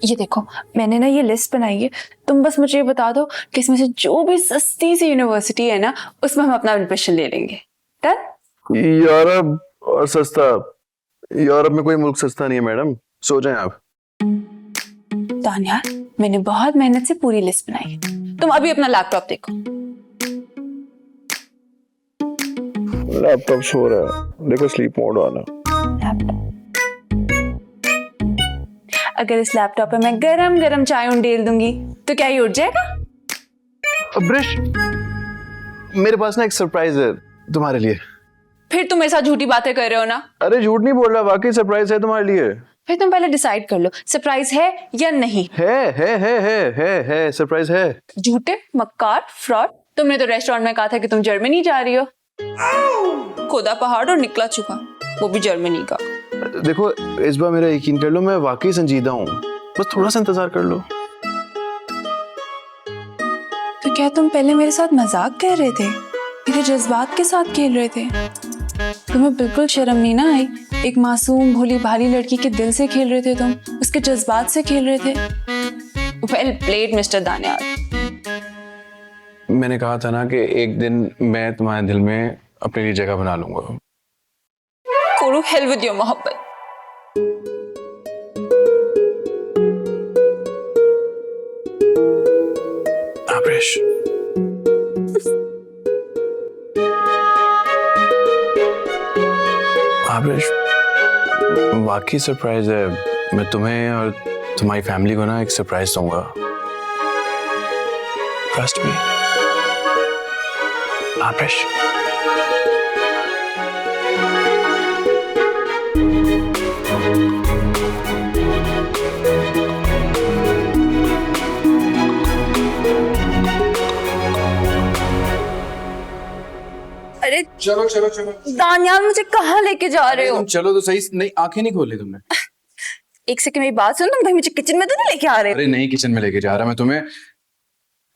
ये देखो, मैंने ना ये लिस्ट बनाई है, तुम बस मुझे ये बता दो कि इसमें से जो भी सस्ती सी यूनिवर्सिटी है ना, उसमें हम अपना एडमिशन ले लेंगे। डन? यूरोप और सस्ता? यूरोप में कोई मुल्क सस्ता नहीं है मैडम, सो जाएं आप। तान्या, मैंने बहुत मेहनत से पूरी लिस्ट बनाई है, तुम अभी अपना लैपटॉप देखो। लैपटॉप सो रहा है, देखो स्लीप मोड वाला। अगर इस लैपटॉप पे मैं गरम गरम चाय उंडेल दूंगी तो क्या ये उठ जाएगा? अब्रिश, मेरे पास ना एक सरप्राइज है तुम्हारे लिए। फिर तुम मेरे साथ झूठी बातें कर रहे हो ना? अरे झूठ नहीं बोल रहा, वाकई सरप्राइज है तुम्हारे लिए। फिर तुम पहले डिसाइड कर लो सरप्राइज है या नहीं। है सरप्राइज है। झूठे, मक्कार, फ्रॉड। तुमने तो रेस्टोरेंट में कहा था कि तुम जर्मनी जा रही हो। खुदा पहाड़ और निकला चुका, वो भी जर्मनी का। देखो इस बार मेरा यकीन कर लो, मैं वाकई संजीदा हूँ, बस थोड़ा सा इंतजार कर लो। तो क्या तुम पहले मेरे साथ मजाक कर रहे थे, मेरे जज्बात के साथ खेल रहे थे? तुम्हें बिल्कुल शर्म नहीं ना आई? एक मासूम भोली भाली लड़की के दिल से खेल रहे थे तुम, उसके जज्बात से खेल रहे थे। Well played mister Daniyal. मैंने कहा था ना कि एक दिन मैं तुम्हारे दिल में अपने लिए जगह बना लूंगा। कोरो हेल विद योर मोहब्बत। आब्रेश, आब्रेश, वाकई सरप्राइज है। मैं तुम्हें और तुम्हारी फैमिली को ना एक सरप्राइज दूंगा। Trust me Abresh. अरे चलो चलो चलो दानियाल, मुझे कहाँ लेके जा रहे हो? तुम चलो तो सही। नहीं, आंखें नहीं खोली तुमने। एक सेकंड मेरी बात सुन, तुम भाई मुझे किचन में तो नहीं लेके आ रहे? अरे नहीं, किचन में लेके जा रहा मैं तुम्हें।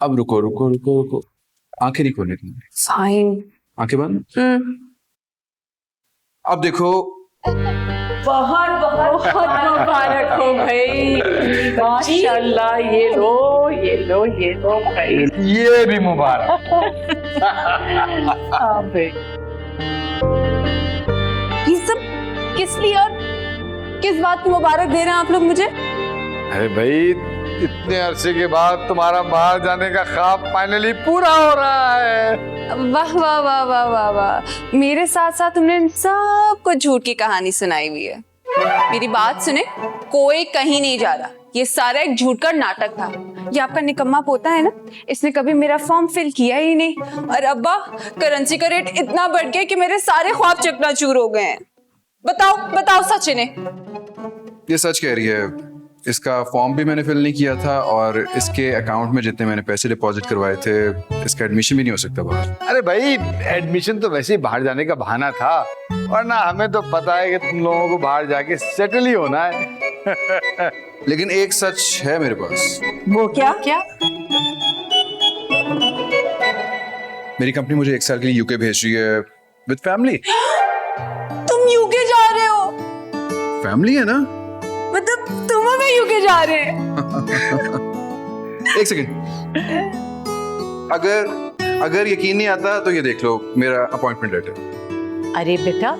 अब रुको रुको रुको रुको, आंखें नहीं खोलनी तुमने। फाइन। आंखें बंद। अब देखो। बहुत बहुत मुबारक हो भाई, माशाल्लाह। ये लो ये लो ये लो भाई। ये भी मुबारक। हाँ भाई। ये सब किस लिए और किस बात की मुबारक दे रहे हैं आप लोग मुझे? अरे भाई, इतने अरसे के बाद तुम्हारा बाहर जाने का ख्वाब फाइनली पूरा हो रहा है। वाह वाह वाह वाह वाह वाह। मेरे साथ साथ तुमने सबको झूठ की कहानी सुनाई हुई है। मेरी बात सुने, कोई कहीं नहीं जा रहा, ये सारा एक झूठ का नाटक था। ये आपका निकम्मा पोता है ना, इसने कभी मेरा फॉर्म फिल किया ही नहीं। और अब्बा, करेंसी का रेट इतना बढ़ गया कि मेरे सारे ख्वाब चकनाचूर हो गए हैं। बताओ बताओ सच इन्हें। ये सच कह रही है। इसका फॉर्म भी मैंने फिल नहीं किया था और इसके अकाउंट में जितने मैंने पैसे डिपॉजिट करवाए थे, इसका एडमिशन भी नहीं हो सकता बाहर। अरे भाई, एडमिशन तो वैसे ही बाहर जाने का बहाना था, वरना हमें तो पता है कि तुम लोगों को बाहर जाके सेटल ही होना है। लेकिन एक सच है मेरे पास। वो क्या? मेरी कंपनी मुझे 1 साल के लिए यूके भेज रही है विद फैमिली। तुम यूके जा रहे हो? फैमिली है ना, मतलब तुम हमें यूके जा रहे हैं? एक सेकंड, अगर यकीन नहीं आता तो ये देख लो मेरा अपॉइंटमेंट लेटर। अरे बेटा,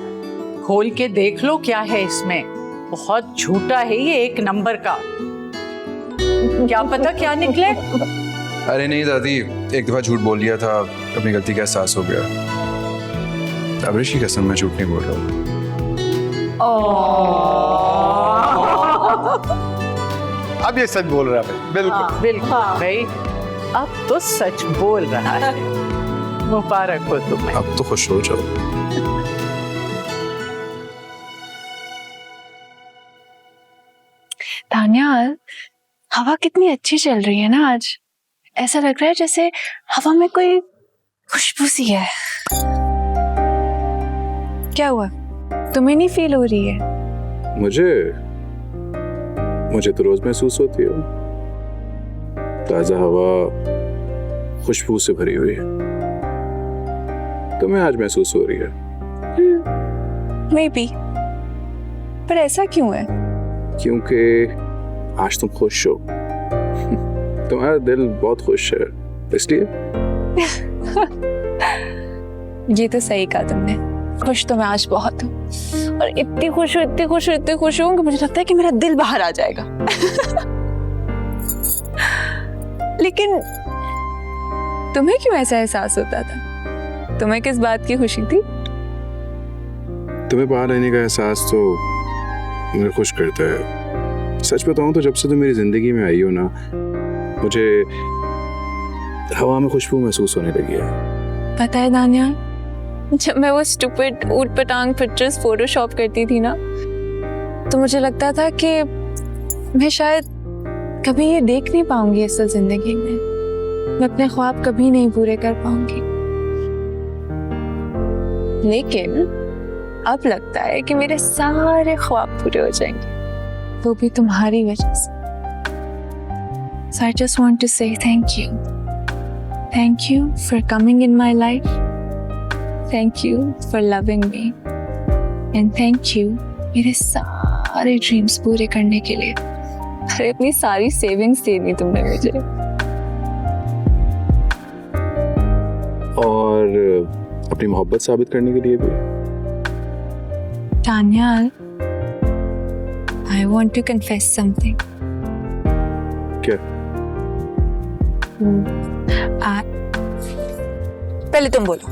खोल के देख लो क्या है इसमें। बहुत झूठा है ये, एक नंबर का। क्या पता क्या निकले। अरे नहीं दादी, एक दफा झूठ बोल लिया था, अपनी गलती का एहसास हो गया। अब्रेश की कसम, मैं झूठ नहीं बोल रहा हूँ। अब ये सच बोल रहा है। बिल्कुल बिल्कुल भाई, अब तो सच बोल रहा है। मुबारक हो तुम्हें। अब तो खुश हो जाओ। दानियाल, हवा कितनी अच्छी चल रही है ना आज। ऐसा लग रहा है जैसे हवा में कोई खुशबू सी है। क्या हुआ, तुम्हें नहीं फील हो रही है? मुझे तो रोज महसूस होती है। ताजा हवा खुशबू से भरी हुई है, तुम्हें आज महसूस हो रही है। मे बी, पर ऐसा क्यों है? क्योंकि आज तुम खुश हो। तुम्हारा दिल बहुत खुश है, इसलिए। ये तो सही कहा तुमने। खुश तो मैं आज बहुत हूँ, और इतनी खुश हूँ इतनी खुश हूँ इतनी खुश हूँ कि मुझे लगता है कि मेरा दिल बाहर आ जाएगा। लेकिन तुम्हें क्यों ऐसा एहसास होता था? तुम्हें किस बात की खुशी थी? तुम्हें बाहर रहने का एहसास तो मुझे खुश करता है। सच बताऊं तो जब से तुम मेरी जिंदगी में आई हो ना, मुझे हवा में खुशबू महसूस होने लगी है। पता है दानिया, जब मैं वो स्टूपिड ऊट पटांग पिक्चर्स फोटोशॉप करती थी ना, तो मुझे लगता था कि मैं शायद कभी ये देख नहीं पाऊंगी असल जिंदगी में। मैं अपने ख्वाब कभी नहीं पूरे कर पाऊंगी। लेकिन अब लगता है कि मेरे सारे ख्वाब पूरे हो जाएंगे, वो भी तुम्हारी वजह से। So I just want to say thank you. Thank you for coming in my life. Thank you for loving me. And thank you मेरे सारे ड्रीम्स पूरे करने के लिए। अरे अपनी सारी सेविंग्स दे दी तुमने मुझे। और अपनी मोहब्बत साबित करने के लिए भी। Daniel, I want to confess something. क्या? पहले तुम बोलो।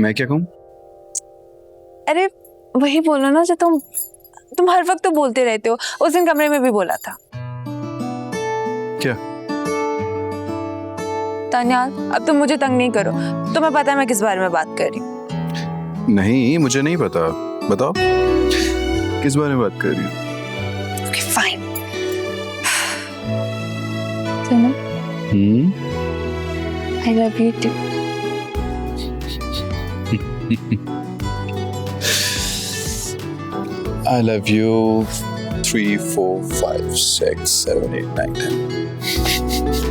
मैं क्या कहूँ? अरे वही बोलो ना जो तुम हर वक्त तो बोलते रहते हो। उस दिन कमरे में भी बोला था। क्या? तान्या, अब तुम मुझे तंग नहीं करो। तुम्हें पता है मैं किस बारे में बात कर रही हूँ। नहीं, मुझे नहीं पता। बताओ किस बारे में बात कर रही हो? Okay, fine. सुनो, I love you too. I love you 3, 4, 5, 6, 7, 8, 9, 10.